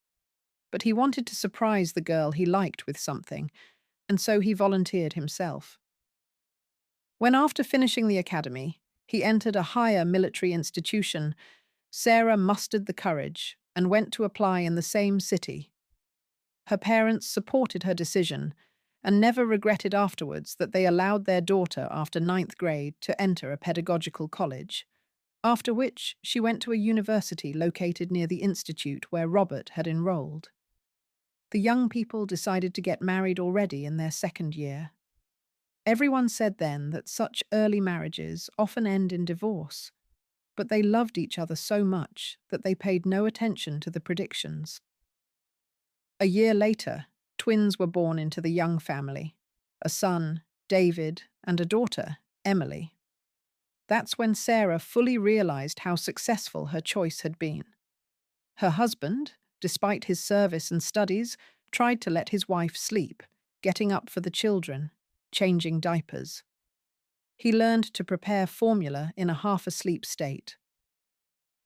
But he wanted to surprise the girl he liked with something, and so he volunteered himself. When after finishing the academy, he entered a higher military institution, Sarah mustered the courage and went to apply in the same city. Her parents supported her decision and never regretted afterwards that they allowed their daughter after 9th grade to enter a pedagogical college, after which she went to a university located near the institute where Robert had enrolled. The young people decided to get married already in their second year. Everyone said then that such early marriages often end in divorce, but they loved each other so much that they paid no attention to the predictions. A year later, twins were born into the young family, a son, David, and a daughter, Emily. That's when Sarah fully realized how successful her choice had been. Her husband, despite his service and studies, tried to let his wife sleep, getting up for the children, changing diapers. He learned to prepare formula in a half-asleep state.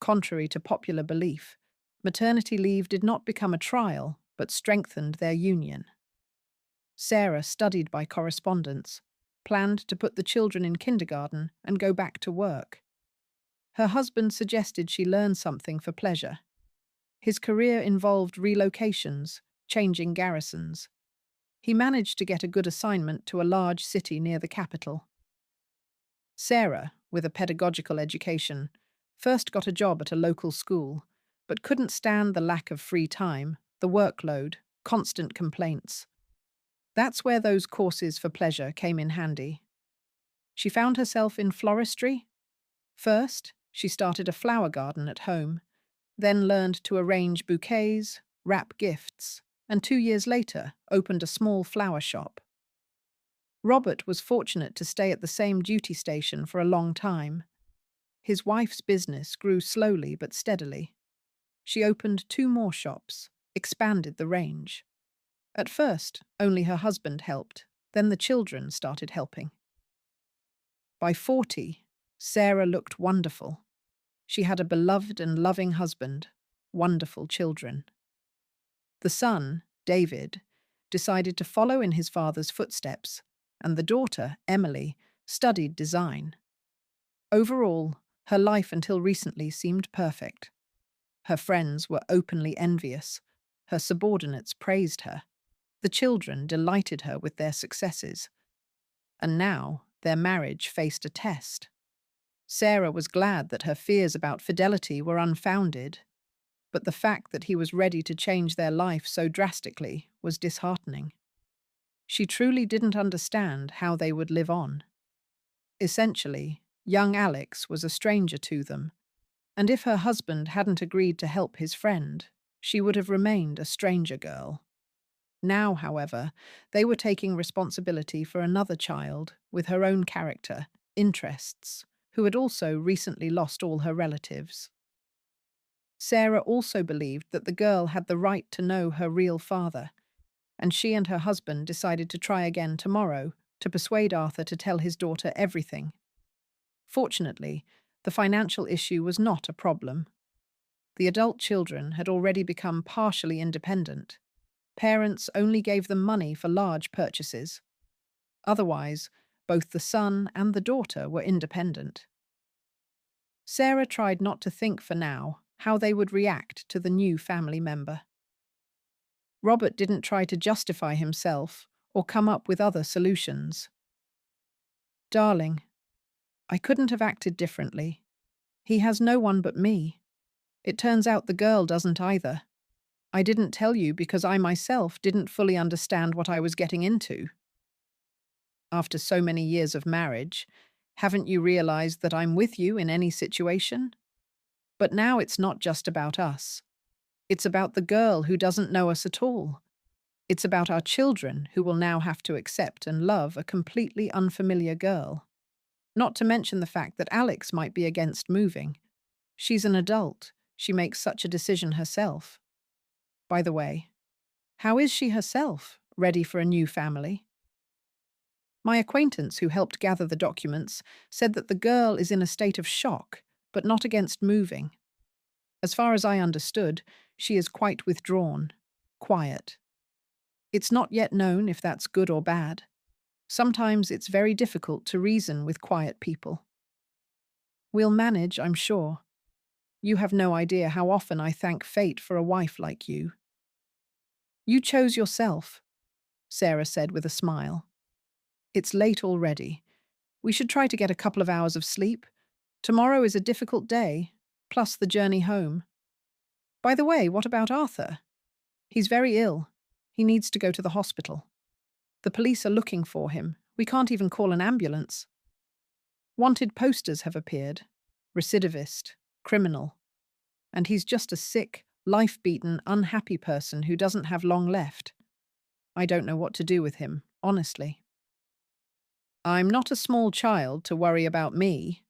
Contrary to popular belief, maternity leave did not become a trial, but strengthened their union. Sarah studied by correspondence, planned to put the children in kindergarten and go back to work. Her husband suggested she learn something for pleasure. His career involved relocations, changing garrisons. He managed to get a good assignment to a large city near the capital. Sarah, with a pedagogical education, first got a job at a local school, but couldn't stand the lack of free time, the workload, constant complaints. That's where those courses for pleasure came in handy. She found herself in floristry. First, she started a flower garden at home, then learned to arrange bouquets, wrap gifts, and 2 years later opened a small flower shop. Robert was fortunate to stay at the same duty station for a long time. His wife's business grew slowly but steadily. She opened 2 more shops, expanded the range. At first, only her husband helped, then the children started helping. By 40, Sarah looked wonderful. She had a beloved and loving husband, wonderful children. The son, David, decided to follow in his father's footsteps, and the daughter, Emily, studied design. Overall, her life until recently seemed perfect. Her friends were openly envious. Her subordinates praised her. The children delighted her with their successes. And now, their marriage faced a test. Sarah was glad that her fears about fidelity were unfounded, but the fact that he was ready to change their life so drastically was disheartening. She truly didn't understand how they would live on. Essentially, young Alex was a stranger to them, and if her husband hadn't agreed to help his friend, she would have remained a stranger girl. Now, however, they were taking responsibility for another child with her own character, interests, who had also recently lost all her relatives. Sarah also believed that the girl had the right to know her real father, and she and her husband decided to try again tomorrow to persuade Arthur to tell his daughter everything. Fortunately, the financial issue was not a problem. The adult children had already become partially independent. Parents only gave them money for large purchases. Otherwise, both the son and the daughter were independent. Sarah tried not to think for now how they would react to the new family member. Robert didn't try to justify himself or come up with other solutions. "Darling, I couldn't have acted differently. He has no one but me. It turns out the girl doesn't either. I didn't tell you because I myself didn't fully understand what I was getting into. After so many years of marriage, haven't you realized that I'm with you in any situation? But now it's not just about us. It's about the girl who doesn't know us at all. It's about our children who will now have to accept and love a completely unfamiliar girl. Not to mention the fact that Alex might be against moving. She's an adult. She makes such a decision herself. By the way, how is she herself, ready for a new family?" My acquaintance who helped gather the documents said that the girl is in a state of shock, but not against moving. As far as I understood, she is quite withdrawn, quiet. It's not yet known if that's good or bad. Sometimes it's very difficult to reason with quiet people. We'll manage, I'm sure. You have no idea how often I thank fate for a wife like you. You chose yourself, Sarah said with a smile. It's late already. We should try to get a couple of hours of sleep. Tomorrow is a difficult day, plus the journey home. By the way, what about Arthur? He's very ill. He needs to go to the hospital. The police are looking for him. We can't even call an ambulance. Wanted posters have appeared. Recidivist, criminal. And he's just a sick, life-beaten, unhappy person who doesn't have long left. I don't know what to do with him, honestly. I'm not a small child to worry about me.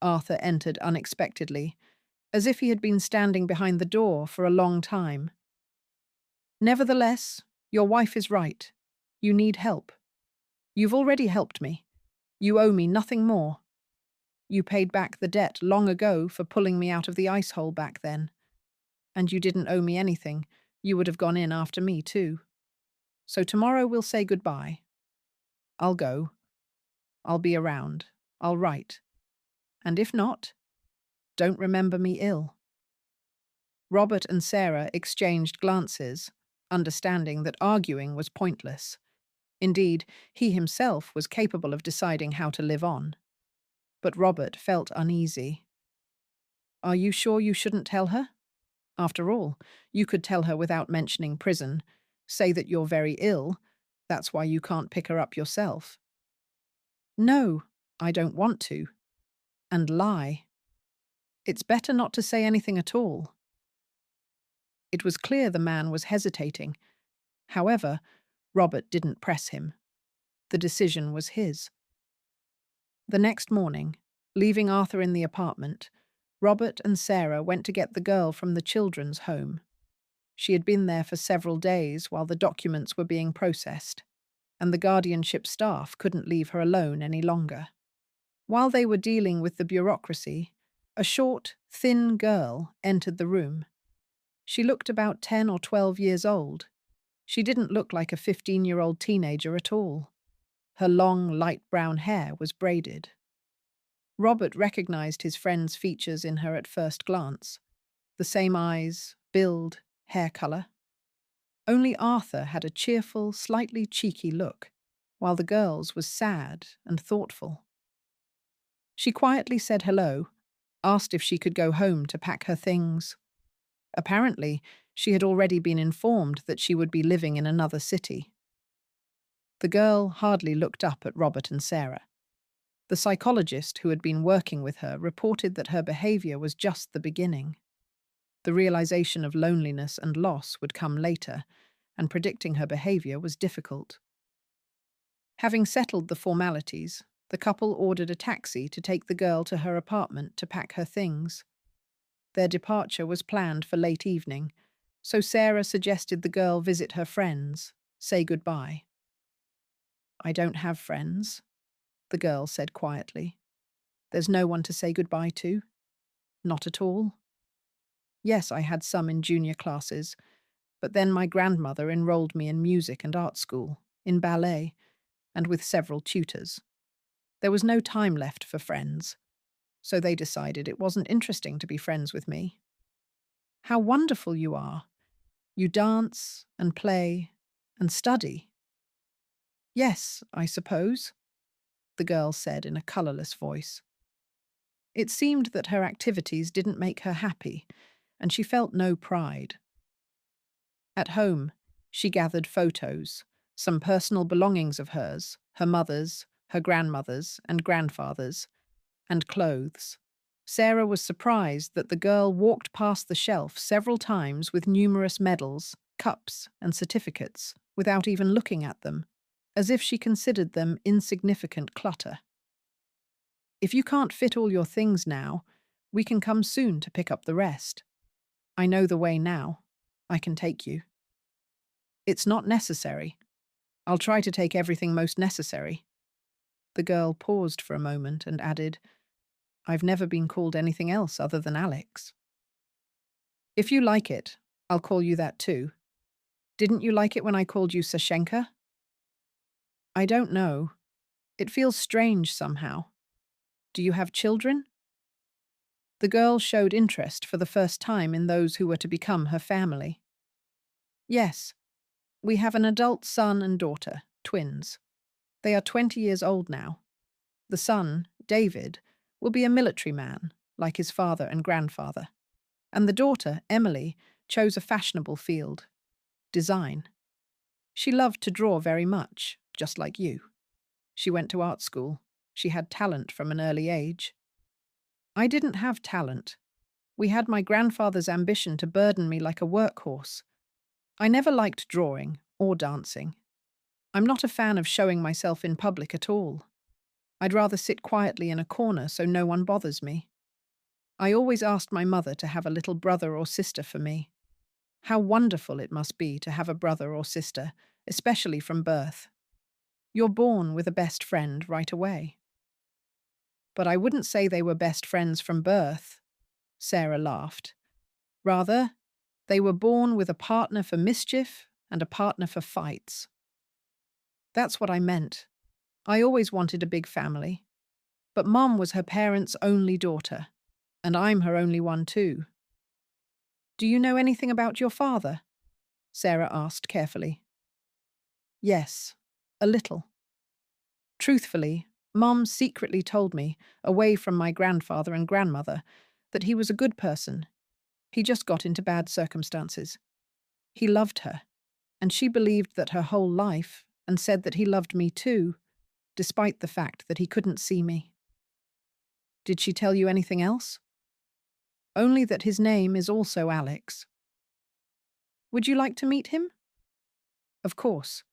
Arthur entered unexpectedly, as if he had been standing behind the door for a long time. Nevertheless, your wife is right. You need help. You've already helped me. You owe me nothing more. You paid back the debt long ago for pulling me out of the ice hole back then. And you didn't owe me anything. You would have gone in after me, too. So tomorrow we'll say goodbye. I'll go. I'll be around. I'll write. And if not, don't remember me ill. Robert and Sarah exchanged glances, understanding that arguing was pointless. Indeed, he himself was capable of deciding how to live on. But Robert felt uneasy. Are you sure you shouldn't tell her? After all, you could tell her without mentioning prison. Say that you're very ill. That's why you can't pick her up yourself. No, I don't want to. And lie. It's better not to say anything at all. It was clear the man was hesitating. However, Robert didn't press him. The decision was his. The next morning, leaving Arthur in the apartment, Robert and Sarah went to get the girl from the children's home. She had been there for several days while the documents were being processed, and the guardianship staff couldn't leave her alone any longer. While they were dealing with the bureaucracy, a short, thin girl entered the room. She looked about 10 or 12 years old. She didn't look like a 15-year-old teenager at all. Her long, light brown hair was braided. Robert recognized his friend's features in her at first glance. The same eyes, build, hair color. Only Arthur had a cheerful, slightly cheeky look, while the girl's was sad and thoughtful. She quietly said hello, asked if she could go home to pack her things. Apparently, she had already been informed that she would be living in another city. The girl hardly looked up at Robert and Sarah. The psychologist who had been working with her reported that her behavior was just the beginning. The realization of loneliness and loss would come later, and predicting her behavior was difficult. Having settled the formalities, the couple ordered a taxi to take the girl to her apartment to pack her things. Their departure was planned for late evening, so Sarah suggested the girl visit her friends, say goodbye. I don't have friends, the girl said quietly. There's no one to say goodbye to? Not at all? Yes, I had some in junior classes, but then my grandmother enrolled me in music and art school, in ballet, and with several tutors. There was no time left for friends, so they decided it wasn't interesting to be friends with me. How wonderful you are! You dance and play and study. Yes, I suppose, the girl said in a colourless voice. It seemed that her activities didn't make her happy, and she felt no pride. At home, she gathered photos, some personal belongings of hers, her mother's, her grandmother's and grandfather's, and clothes. Sarah was surprised that the girl walked past the shelf several times with numerous medals, cups, and certificates without even looking at them, as if she considered them insignificant clutter. If you can't fit all your things now, we can come soon to pick up the rest. I know the way now. I can take you. It's not necessary. I'll try to take everything most necessary. The girl paused for a moment and added, I've never been called anything else other than Alex. If you like it, I'll call you that too. Didn't you like it when I called you Sashenka? I don't know. It feels strange somehow. Do you have children? The girl showed interest for the first time in those who were to become her family. Yes, we have an adult son and daughter, twins. They are 20 years old now. The son, David, will be a military man, like his father and grandfather. And the daughter, Emily, chose a fashionable field, design. She loved to draw very much, just like you. She went to art school. She had talent from an early age. I didn't have talent. We had my grandfather's ambition to burden me like a workhorse. I never liked drawing or dancing. I'm not a fan of showing myself in public at all. I'd rather sit quietly in a corner so no one bothers me. I always asked my mother to have a little brother or sister for me. How wonderful it must be to have a brother or sister, especially from birth. You're born with a best friend right away. But I wouldn't say they were best friends from birth, Sarah laughed. Rather, they were born with a partner for mischief and a partner for fights. That's what I meant. I always wanted a big family. But Mom was her parents' only daughter, and I'm her only one too. Do you know anything about your father? Sarah asked carefully. Yes, a little. Truthfully, Mom secretly told me, away from my grandfather and grandmother, that he was a good person. He just got into bad circumstances. He loved her, and she believed that her whole life, and said that he loved me too, despite the fact that he couldn't see me. Did she tell you anything else? Only that his name is also Alex. Would you like to meet him? Of course.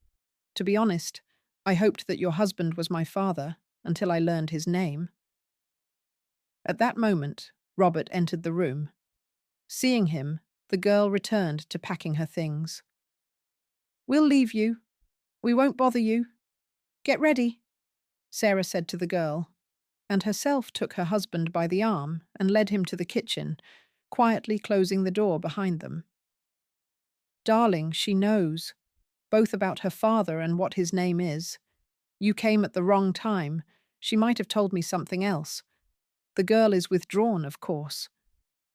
To be honest, I hoped that your husband was my father until I learned his name. At that moment, Robert entered the room. Seeing him, the girl returned to packing her things. We'll leave you. We won't bother you. Get ready, Sarah said to the girl, and herself took her husband by the arm and led him to the kitchen, quietly closing the door behind them. Darling, she knows, both about her father and what his name is. You came at the wrong time. She might have told me something else. The girl is withdrawn, of course.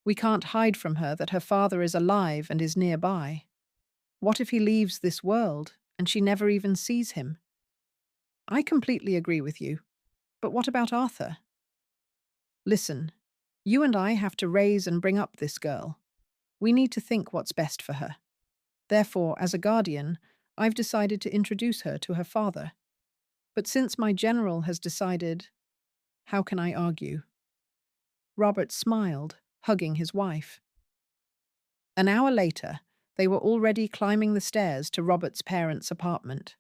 We can't hide from her that her father is alive and is nearby. What if he leaves this world and she never even sees him? I completely agree with you. But what about Arthur? Listen, you and I have to raise and bring up this girl. We need to think what's best for her. Therefore, as a guardian, I've decided to introduce her to her father. But since my general has decided, how can I argue? Robert smiled, hugging his wife. An hour later, they were already climbing the stairs to Robert's parents' apartment.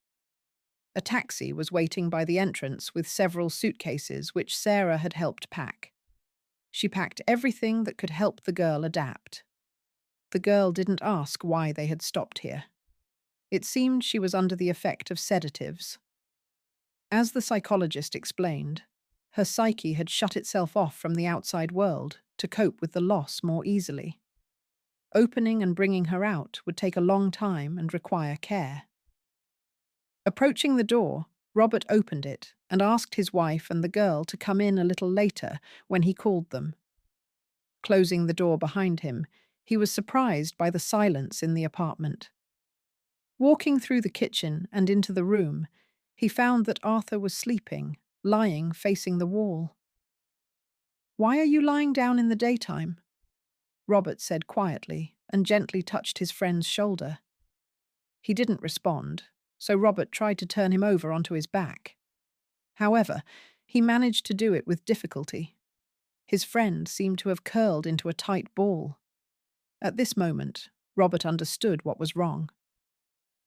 A taxi was waiting by the entrance with several suitcases which Sarah had helped pack. She packed everything that could help the girl adapt. The girl didn't ask why they had stopped here. It seemed she was under the effect of sedatives. As the psychologist explained, her psyche had shut itself off from the outside world to cope with the loss more easily. Opening and bringing her out would take a long time and require care. Approaching the door, Robert opened it and asked his wife and the girl to come in a little later when he called them. Closing the door behind him, he was surprised by the silence in the apartment. Walking through the kitchen and into the room, he found that Arthur was sleeping, lying facing the wall. "Why are you lying down in the daytime?" Robert said quietly and gently touched his friend's shoulder. He didn't respond, so Robert tried to turn him over onto his back. However, he managed to do it with difficulty. His friend seemed to have curled into a tight ball. At this moment, Robert understood what was wrong.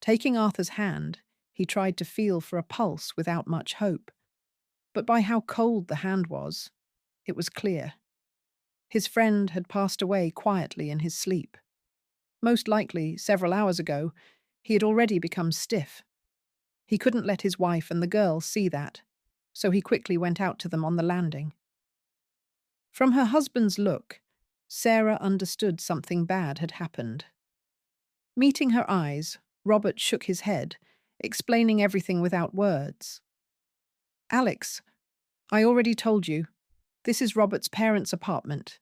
Taking Arthur's hand, he tried to feel for a pulse without much hope. But by how cold the hand was, it was clear. His friend had passed away quietly in his sleep. Most likely, several hours ago, he had already become stiff. He couldn't let his wife and the girl see that, so he quickly went out to them on the landing. From her husband's look, Sarah understood something bad had happened. Meeting her eyes, Robert shook his head, explaining everything without words. "Alex, I already told you. This is Robert's parents' apartment.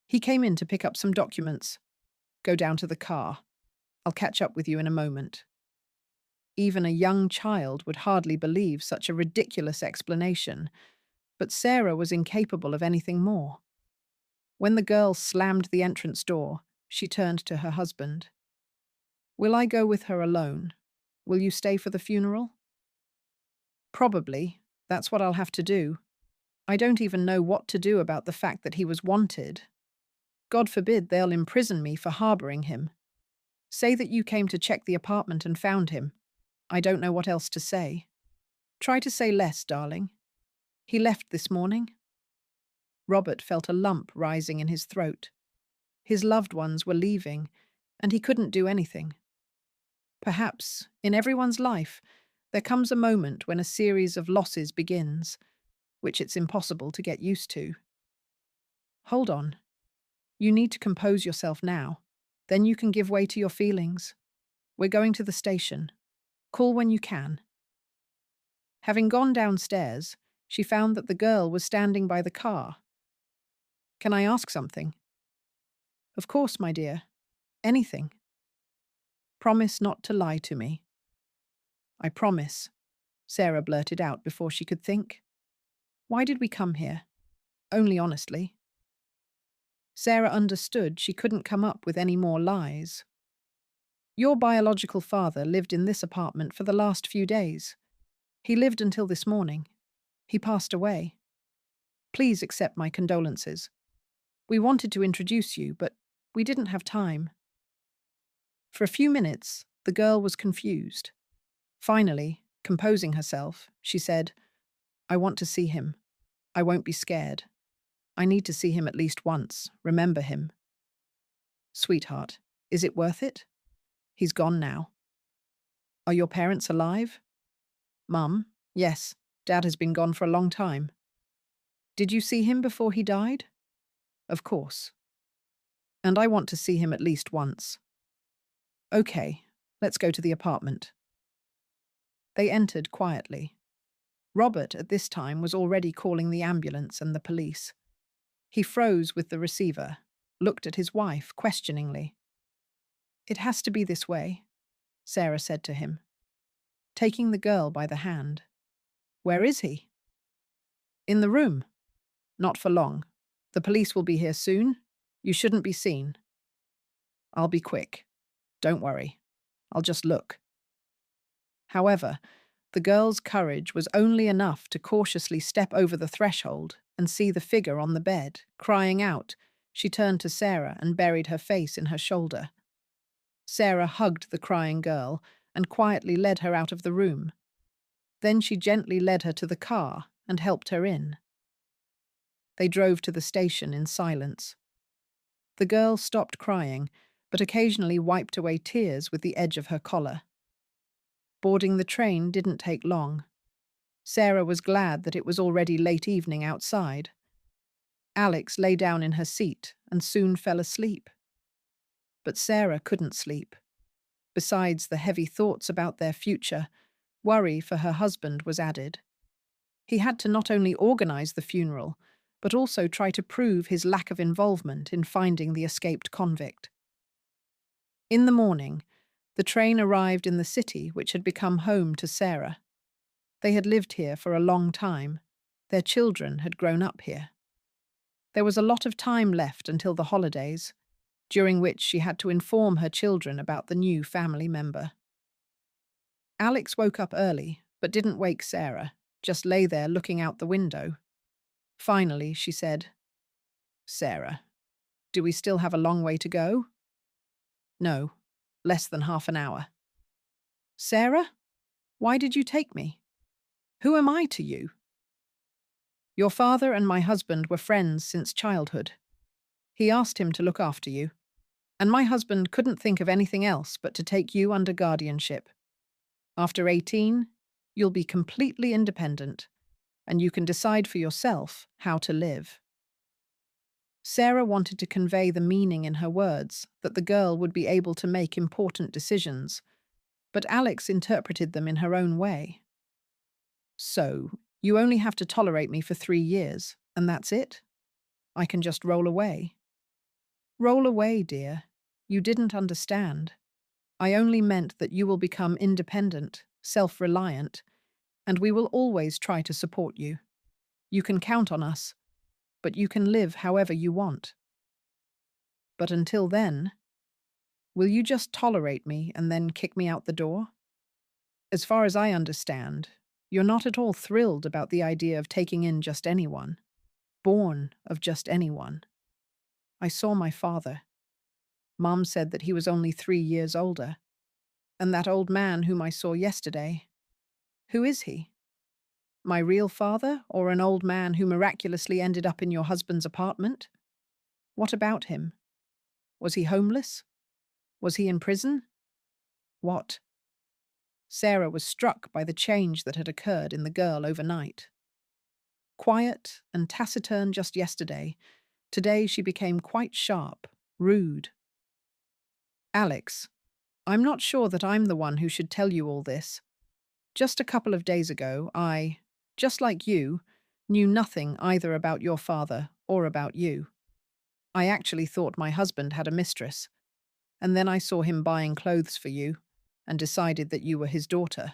He came in to pick up some documents. Go down to the car. I'll catch up with you in a moment." Even a young child would hardly believe such a ridiculous explanation, but Sarah was incapable of anything more. When the girl slammed the entrance door, she turned to her husband. "Will I go with her alone? Will you stay for the funeral? Probably. That's what I'll have to do. I don't even know what to do about the fact that he was wanted. God forbid they'll imprison me for harboring him. Say that you came to check the apartment and found him. I don't know what else to say. Try to say less, darling. He left this morning. Robert felt a lump rising in his throat. His loved ones were leaving, and he couldn't do anything. Perhaps, in everyone's life, there comes a moment when a series of losses begins, which it's impossible to get used to. Hold on. You need to compose yourself now. Then you can give way to your feelings. We're going to the station. Call when you can. Having gone downstairs, she found that the girl was standing by the car. Can I ask something? Of course, my dear. Anything. Promise not to lie to me. I promise, Sarah blurted out before she could think. Why did we come here? Only honestly. Sarah understood she couldn't come up with any more lies. Your biological father lived in this apartment for the last few days. He lived until this morning. He passed away. Please accept my condolences. We wanted to introduce you, but we didn't have time. For a few minutes, the girl was confused. Finally, composing herself, she said, I want to see him. I won't be scared. I need to see him at least once, remember him. Sweetheart, is it worth it? He's gone now. Are your parents alive? Mum, yes, Dad has been gone for a long time. Did you see him before he died? Of course. And I want to see him at least once. Okay, let's go to the apartment. They entered quietly. Robert, at this time, was already calling the ambulance and the police. He froze with the receiver, looked at his wife questioningly. It has to be this way, Sarah said to him, taking the girl by the hand. Where is he? In the room. Not for long. The police will be here soon. You shouldn't be seen. I'll be quick. Don't worry. I'll just look. However, the girl's courage was only enough to cautiously step over the threshold and see the figure on the bed. Crying out, she turned to Sarah and buried her face in her shoulder. Sarah hugged the crying girl and quietly led her out of the room. Then she gently led her to the car and helped her in. They drove to the station in silence. The girl stopped crying, but occasionally wiped away tears with the edge of her collar. Boarding the train didn't take long. Sarah was glad that it was already late evening outside. Alex lay down in her seat and soon fell asleep. But Sarah couldn't sleep. Besides the heavy thoughts about their future, worry for her husband was added. He had to not only organize the funeral, but also try to prove his lack of involvement in finding the escaped convict. In the morning, the train arrived in the city which had become home to Sarah. They had lived here for a long time. Their children had grown up here. There was a lot of time left until the holidays, during which she had to inform her children about the new family member. Alex woke up early, but didn't wake Sarah, just lay there looking out the window. Finally, she said, Sarah, do we still have a long way to go? No, less than half an hour. Sarah, why did you take me? Who am I to you? Your father and my husband were friends since childhood. He asked him to look after you, and my husband couldn't think of anything else but to take you under guardianship. After 18, you'll be completely independent, and you can decide for yourself how to live. Sarah wanted to convey the meaning in her words, that the girl would be able to make important decisions, but Alex interpreted them in her own way. So, you only have to tolerate me for 3 years, and that's it? I can just roll away. Roll away, dear. You didn't understand. I only meant that you will become independent, self-reliant, and we will always try to support you. You can count on us, but you can live however you want. But until then, will you just tolerate me and then kick me out the door? As far as I understand, you're not at all thrilled about the idea of taking in just anyone, born of just anyone. I saw my father. Mom said that he was only 3 years older. And that old man whom I saw yesterday, who is he? My real father, or an old man who miraculously ended up in your husband's apartment? What about him? Was he homeless? Was he in prison? What? Sarah was struck by the change that had occurred in the girl overnight. Quiet and taciturn just yesterday, today she became quite sharp, rude. Alex, I'm not sure that I'm the one who should tell you all this. Just a couple of days ago, I, just like you, knew nothing either about your father or about you. I actually thought my husband had a mistress, and then I saw him buying clothes for you and decided that you were his daughter.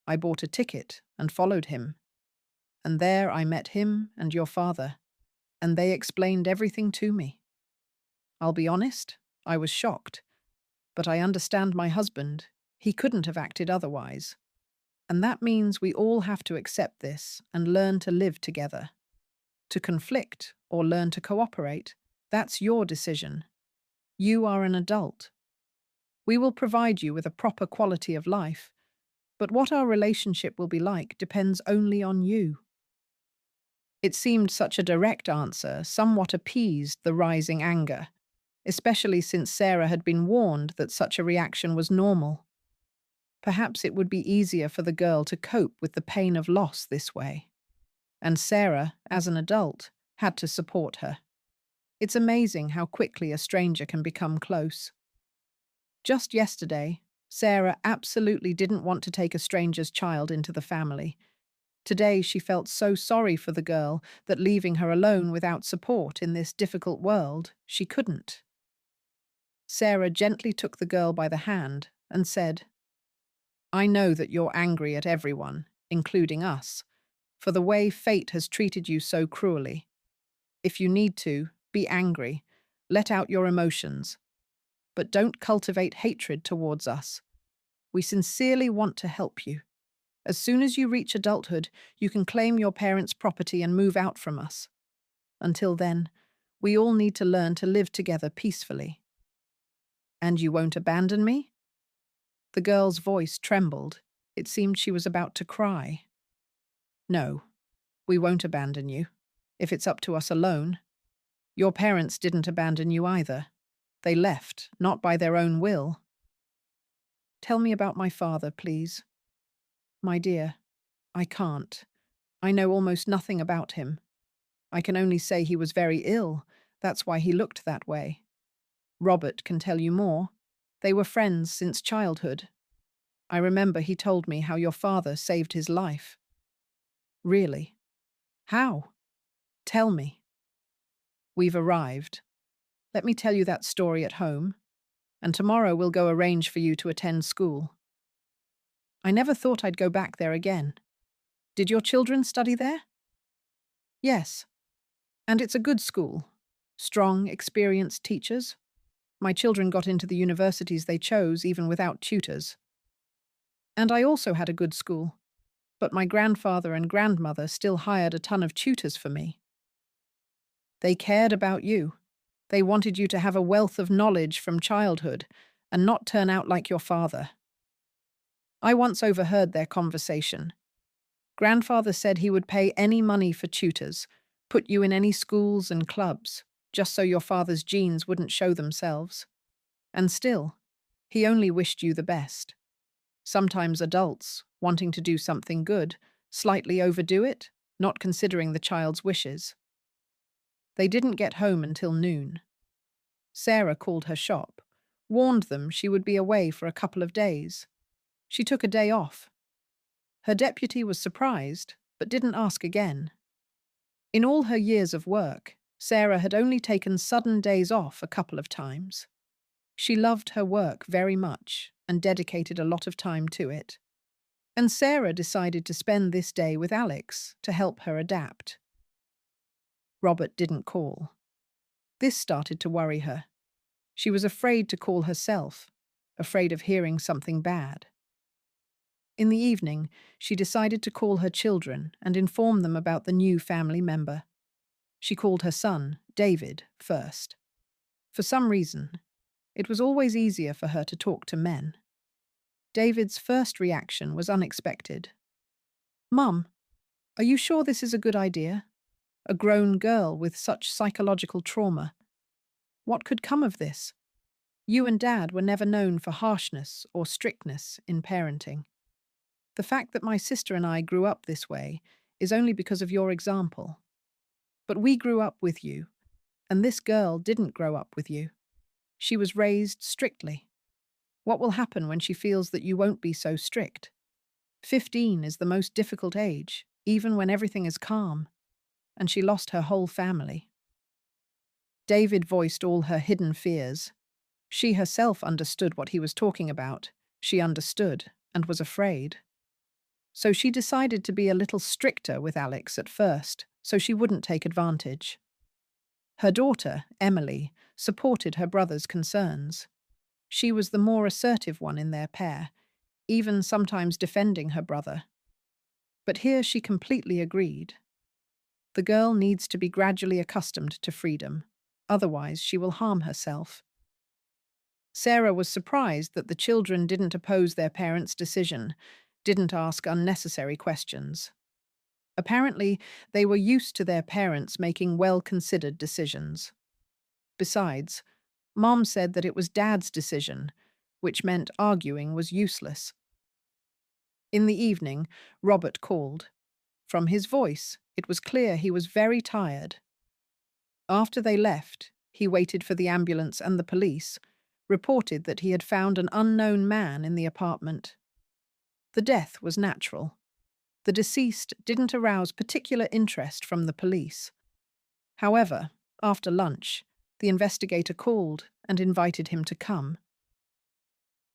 I bought a ticket and followed him, and there I met him and your father, and they explained everything to me. I'll be honest, I was shocked, but I understand my husband. He couldn't have acted otherwise. And that means we all have to accept this and learn to live together. To conflict or learn to cooperate, that's your decision. You are an adult. We will provide you with a proper quality of life, but what our relationship will be like depends only on you. It seemed such a direct answer somewhat appeased the rising anger, especially since Sarah had been warned that such a reaction was normal. Perhaps it would be easier for the girl to cope with the pain of loss this way. And Sarah, as an adult, had to support her. It's amazing how quickly a stranger can become close. Just yesterday, Sarah absolutely didn't want to take a stranger's child into the family. Today she felt so sorry for the girl that leaving her alone without support in this difficult world, she couldn't. Sarah gently took the girl by the hand and said, I know that you're angry at everyone, including us, for the way fate has treated you so cruelly. If you need to, be angry, let out your emotions, but don't cultivate hatred towards us. We sincerely want to help you. As soon as you reach adulthood, you can claim your parents' property and move out from us. Until then, we all need to learn to live together peacefully. And you won't abandon me? The girl's voice trembled. It seemed she was about to cry. No, we won't abandon you, if it's up to us alone. Your parents didn't abandon you either. They left, not by their own will. Tell me about my father, please. My dear, I can't. I know almost nothing about him. I can only say he was very ill. That's why he looked that way. Robert can tell you more. They were friends since childhood. I remember he told me how your father saved his life. Really? How? Tell me. We've arrived. Let me tell you that story at home, and tomorrow we'll go arrange for you to attend school. I never thought I'd go back there again. Did your children study there? Yes. And it's a good school. Strong, experienced teachers. My children got into the universities they chose even without tutors. And I also had a good school, but my grandfather and grandmother still hired a ton of tutors for me. They cared about you. They wanted you to have a wealth of knowledge from childhood and not turn out like your father. I once overheard their conversation. Grandfather said he would pay any money for tutors, put you in any schools and clubs, just so your father's genes wouldn't show themselves. And still, he only wished you the best. Sometimes adults, wanting to do something good, slightly overdo it, not considering the child's wishes. They didn't get home until noon. Sarah called her shop, warned them she would be away for a couple of days. She took a day off. Her deputy was surprised, but didn't ask again. In all her years of work, Sarah had only taken sudden days off a couple of times. She loved her work very much and dedicated a lot of time to it. And Sarah decided to spend this day with Alex to help her adapt. Robert didn't call. This started to worry her. She was afraid to call herself, afraid of hearing something bad. In the evening, she decided to call her children and inform them about the new family member. She called her son, David, first. For some reason, it was always easier for her to talk to men. David's first reaction was unexpected. "Mum, are you sure this is a good idea? A grown girl with such psychological trauma. What could come of this? You and Dad were never known for harshness or strictness in parenting. The fact that my sister and I grew up this way is only because of your example. But we grew up with you, and this girl didn't grow up with you. She was raised strictly. What will happen when she feels that you won't be so strict? 15 is the most difficult age, even when everything is calm, and she lost her whole family." David voiced all her hidden fears. She herself understood what he was talking about. She understood and was afraid. So she decided to be a little stricter with Alex at first, so she wouldn't take advantage. Her daughter, Emily, supported her brother's concerns. She was the more assertive one in their pair, even sometimes defending her brother. But here she completely agreed. The girl needs to be gradually accustomed to freedom, otherwise she will harm herself. Sarah was surprised that the children didn't oppose their parents' decision, didn't ask unnecessary questions. Apparently, they were used to their parents making well-considered decisions. Besides, Mom said that it was Dad's decision, which meant arguing was useless. In the evening, Robert called. From his voice, it was clear he was very tired. After they left, he waited for the ambulance, and the police reported that he had found an unknown man in the apartment. The death was natural. The deceased didn't arouse particular interest from the police. However, after lunch, the investigator called and invited him to come.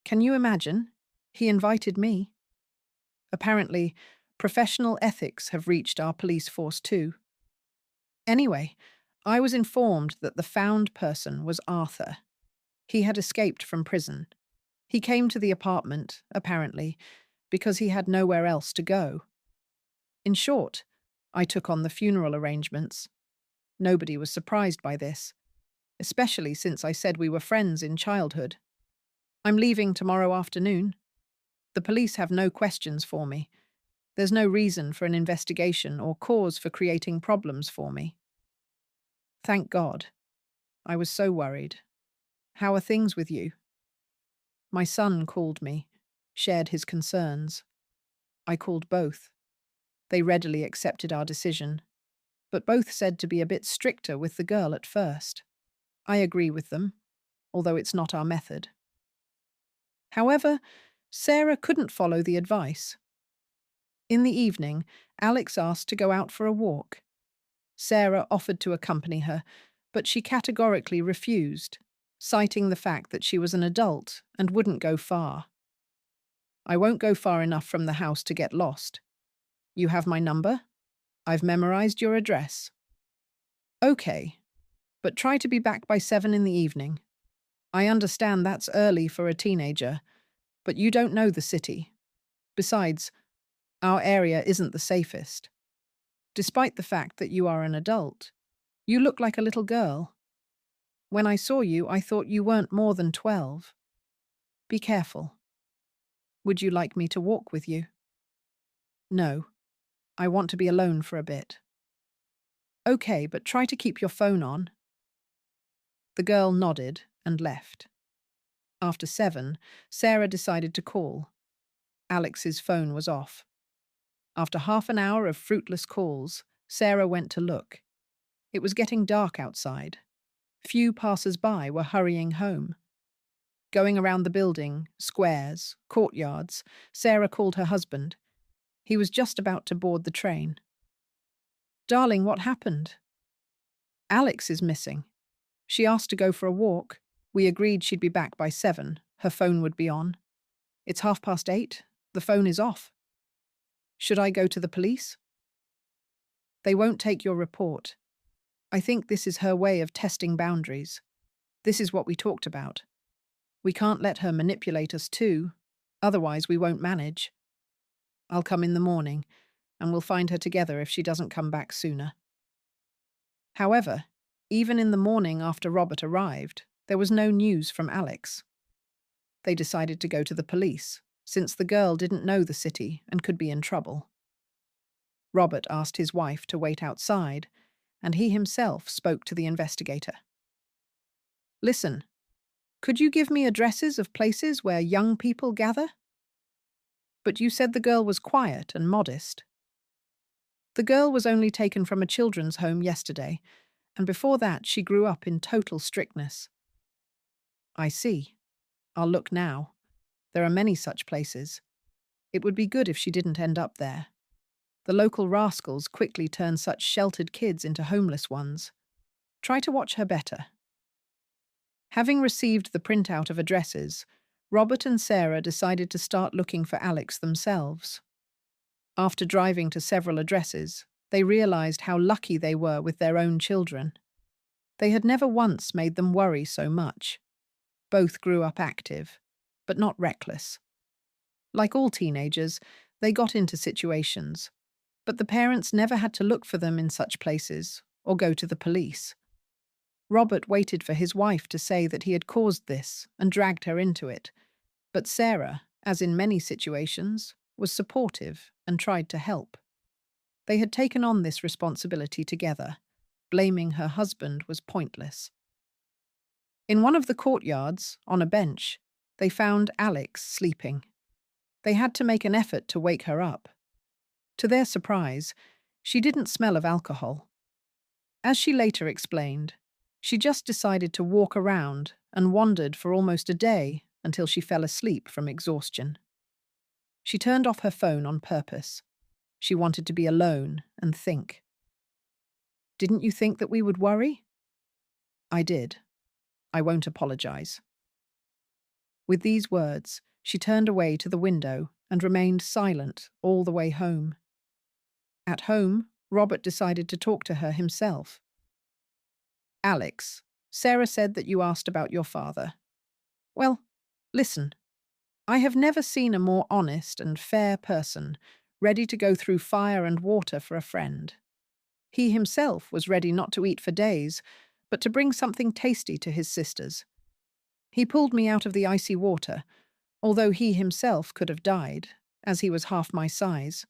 Can you imagine? He invited me. Apparently, professional ethics have reached our police force too. Anyway, I was informed that the found person was Arthur. He had escaped from prison. He came to the apartment, apparently, because he had nowhere else to go. In short, I took on the funeral arrangements. Nobody was surprised by this, especially since I said we were friends in childhood. I'm leaving tomorrow afternoon. The police have no questions for me. There's no reason for an investigation or cause for creating problems for me. Thank God. I was so worried. How are things with you? My son called me, shared his concerns. I called both. They readily accepted our decision, but both said to be a bit stricter with the girl at first. I agree with them, although it's not our method. However, Sarah couldn't follow the advice. In the evening, Alex asked to go out for a walk. Sarah offered to accompany her, but she categorically refused, citing the fact that she was an adult and wouldn't go far. I won't go far enough from the house to get lost. You have my number? I've memorized your address. Okay, but try to be back by 7 in the evening. I understand that's early for a teenager, but you don't know the city. Besides, our area isn't the safest. Despite the fact that you are an adult, you look like a little girl. When I saw you, I thought you weren't more than 12. Be careful. Would you like me to walk with you? No. I want to be alone for a bit. Okay, but try to keep your phone on. The girl nodded and left. After 7, Sarah decided to call. Alex's phone was off. After half an hour of fruitless calls, Sarah went to look. It was getting dark outside. Few passers-by were hurrying home. Going around the building, squares, courtyards, Sarah called her husband. He was just about to board the train. Darling, what happened? Alex is missing. She asked to go for a walk. We agreed she'd be back by 7. Her phone would be on. It's 8:30. The phone is off. Should I go to the police? They won't take your report. I think this is her way of testing boundaries. This is what we talked about. We can't let her manipulate us too, otherwise we won't manage. I'll come in the morning, and we'll find her together if she doesn't come back sooner. However, even in the morning after Robert arrived, there was no news from Alex. They decided to go to the police, since the girl didn't know the city and could be in trouble. Robert asked his wife to wait outside, and he himself spoke to the investigator. Listen, could you give me addresses of places where young people gather? But you said the girl was quiet and modest. The girl was only taken from a children's home yesterday, and before that she grew up in total strictness. I see. I'll look now. There are many such places. It would be good if she didn't end up there. The local rascals quickly turn such sheltered kids into homeless ones. Try to watch her better. Having received the printout of addresses, Robert and Sarah decided to start looking for Alex themselves. After driving to several addresses, they realized how lucky they were with their own children. They had never once made them worry so much. Both grew up active, but not reckless. Like all teenagers, they got into situations, but the parents never had to look for them in such places or go to the police. Robert waited for his wife to say that he had caused this and dragged her into it, but Sarah, as in many situations, was supportive and tried to help. They had taken on this responsibility together. Blaming her husband was pointless. In one of the courtyards, on a bench, they found Alex sleeping. They had to make an effort to wake her up. To their surprise, she didn't smell of alcohol. As she later explained, she just decided to walk around and wandered for almost a day until she fell asleep from exhaustion. She turned off her phone on purpose. She wanted to be alone and think. Didn't you think that we would worry? I did. I won't apologize. With these words, she turned away to the window and remained silent all the way home. At home, Robert decided to talk to her himself. Alex, Sarah said that you asked about your father. Well, listen. I have never seen a more honest and fair person, ready to go through fire and water for a friend. He himself was ready not to eat for days, but to bring something tasty to his sisters. He pulled me out of the icy water, although he himself could have died, as he was half my size.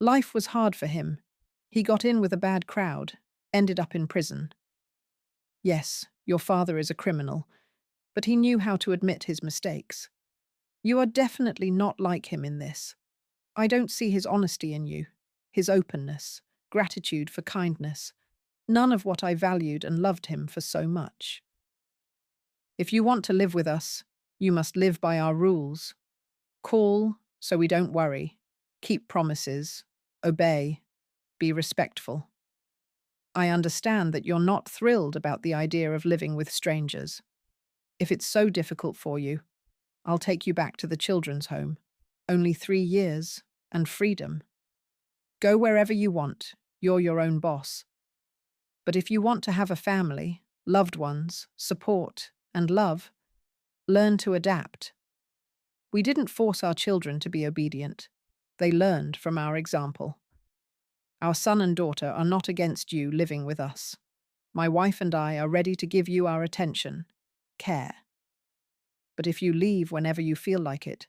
Life was hard for him. He got in with a bad crowd, ended up in prison. Yes, your father is a criminal, but he knew how to admit his mistakes. You are definitely not like him in this. I don't see his honesty in you, his openness, gratitude for kindness, none of what I valued and loved him for so much. If you want to live with us, you must live by our rules. Call so we don't worry, keep promises, obey, be respectful. I understand that you're not thrilled about the idea of living with strangers. If it's so difficult for you, I'll take you back to the children's home. Only 3 years, and freedom. Go wherever you want, you're your own boss. But if you want to have a family, loved ones, support, and love, learn to adapt. We didn't force our children to be obedient. They learned from our example. Our son and daughter are not against you living with us. My wife and I are ready to give you our attention, care. But if you leave whenever you feel like it,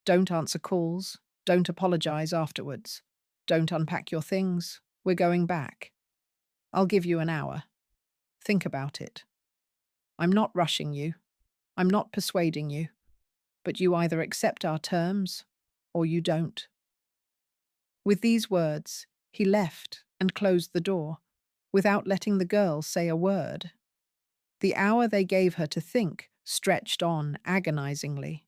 don't answer calls, don't apologize afterwards, don't unpack your things, we're going back. I'll give you an hour. Think about it. I'm not rushing you. I'm not persuading you. But you either accept our terms or you don't. With these words, he left and closed the door, without letting the girl say a word. The hour they gave her to think stretched on agonizingly.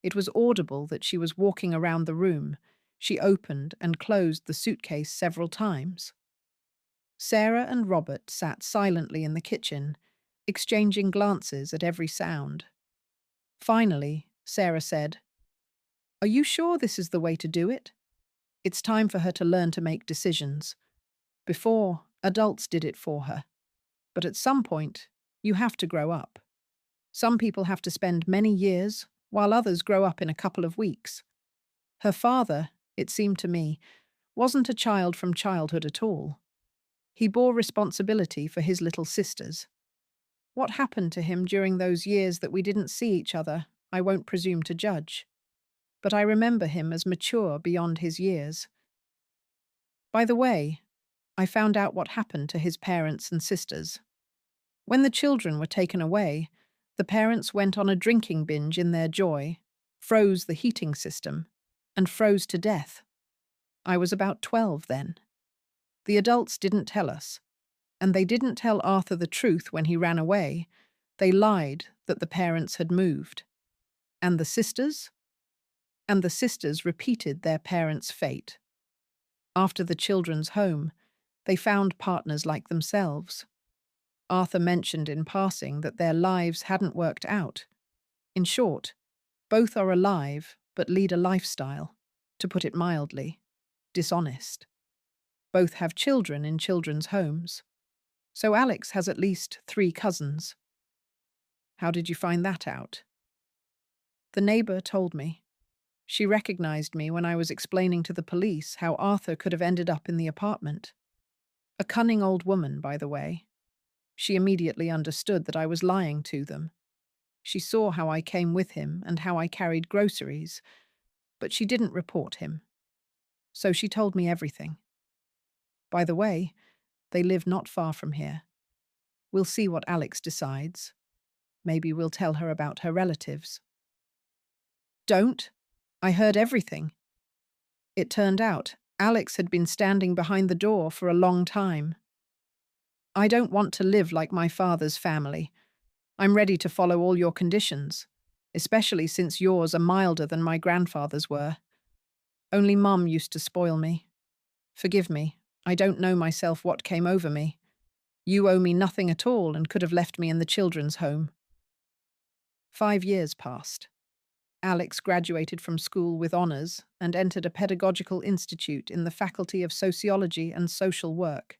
It was audible that she was walking around the room. She opened and closed the suitcase several times. Sarah and Robert sat silently in the kitchen, exchanging glances at every sound. Finally, Sarah said, "Are you sure this is the way to do it? It's time for her to learn to make decisions. Before, adults did it for her. But at some point, you have to grow up. Some people have to spend many years, while others grow up in a couple of weeks. Her father, it seemed to me, wasn't a child from childhood at all. He bore responsibility for his little sisters. What happened to him during those years that we didn't see each other, I won't presume to judge. But I remember him as mature beyond his years. By the way, I found out what happened to his parents and sisters. When the children were taken away, the parents went on a drinking binge in their joy, froze the heating system, and froze to death. I was about 12 then. The adults didn't tell us, and they didn't tell Arthur the truth when he ran away. They lied that the parents had moved. And the sisters? And the sisters repeated their parents' fate. After the children's home, they found partners like themselves. Arthur mentioned in passing that their lives hadn't worked out. In short, both are alive but lead a lifestyle, to put it mildly, dishonest. Both have children in children's homes. So Alex has at least 3 cousins. How did you find that out? The neighbor told me. She recognized me when I was explaining to the police how Arthur could have ended up in the apartment. A cunning old woman, by the way. She immediately understood that I was lying to them. She saw how I came with him and how I carried groceries, but she didn't report him. So she told me everything. By the way, they live not far from here. We'll see what Alex decides. Maybe we'll tell her about her relatives. Don't. I heard everything. It turned out Alex had been standing behind the door for a long time. I don't want to live like my father's family. I'm ready to follow all your conditions, especially since yours are milder than my grandfather's were. Only Mum used to spoil me. Forgive me, I don't know myself what came over me. You owe me nothing at all and could have left me in the children's home. 5 years passed. Alex graduated from school with honours and entered a pedagogical institute in the Faculty of Sociology and Social Work.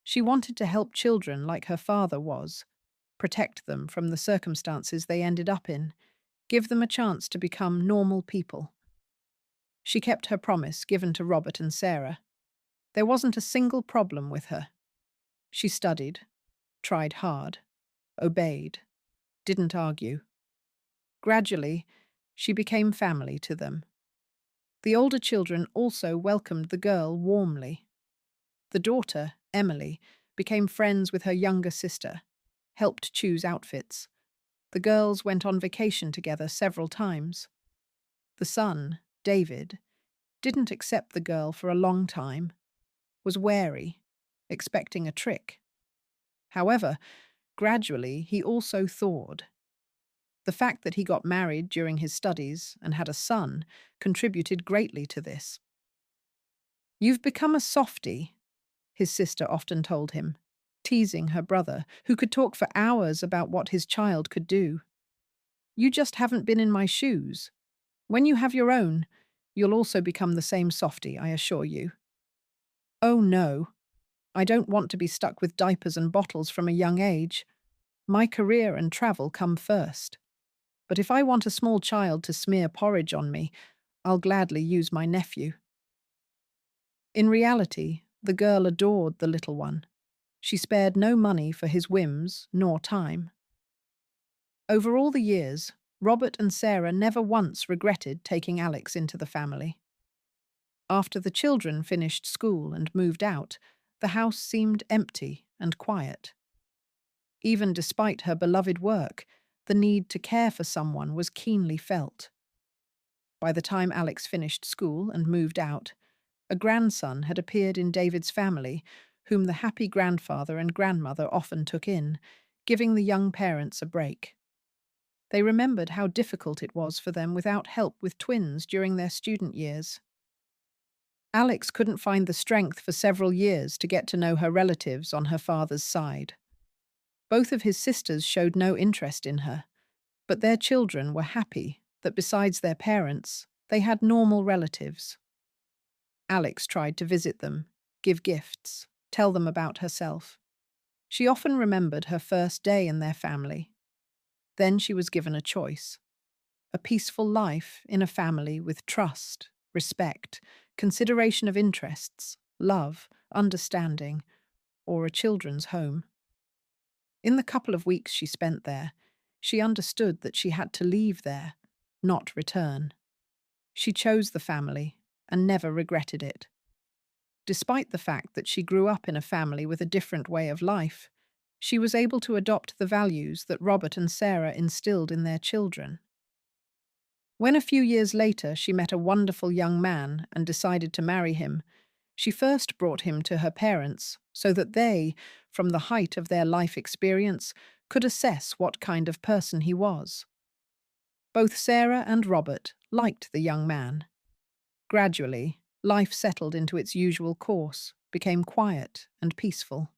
She wanted to help children like her father was, protect them from the circumstances they ended up in, give them a chance to become normal people. She kept her promise given to Robert and Sarah. There wasn't a single problem with her. She studied, tried hard, obeyed, didn't argue. Gradually, she became family to them. The older children also welcomed the girl warmly. The daughter, Emily, became friends with her younger sister, helped choose outfits. The girls went on vacation together several times. The son, David, didn't accept the girl for a long time, was wary, expecting a trick. However, gradually he also thawed. The fact that he got married during his studies and had a son contributed greatly to this. "You've become a softie," his sister often told him, teasing her brother, who could talk for hours about what his child could do. "You just haven't been in my shoes. When you have your own, you'll also become the same softie, I assure you." "Oh no, I don't want to be stuck with diapers and bottles from a young age. My career and travel come first. But if I want a small child to smear porridge on me, I'll gladly use my nephew." In reality, the girl adored the little one. She spared no money for his whims nor time. Over all the years, Robert and Sarah never once regretted taking Alex into the family. After the children finished school and moved out, the house seemed empty and quiet. Even despite her beloved work, the need to care for someone was keenly felt. By the time Alex finished school and moved out, a grandson had appeared in David's family, whom the happy grandfather and grandmother often took in, giving the young parents a break. They remembered how difficult it was for them without help with twins during their student years. Alex couldn't find the strength for several years to get to know her relatives on her father's side. Both of his sisters showed no interest in her, but their children were happy that besides their parents, they had normal relatives. Alex tried to visit them, give gifts, tell them about herself. She often remembered her first day in their family. Then she was given a choice: a peaceful life in a family with trust, respect, consideration of interests, love, understanding, or a children's home. In the couple of weeks she spent there, she understood that she had to leave there, not return. She chose the family and never regretted it. Despite the fact that she grew up in a family with a different way of life, she was able to adopt the values that Robert and Sarah instilled in their children. When a few years later she met a wonderful young man and decided to marry him, she first brought him to her parents so that they, from the height of their life experience, could assess what kind of person he was. Both Sarah and Robert liked the young man. Gradually, life settled into its usual course, became quiet and peaceful.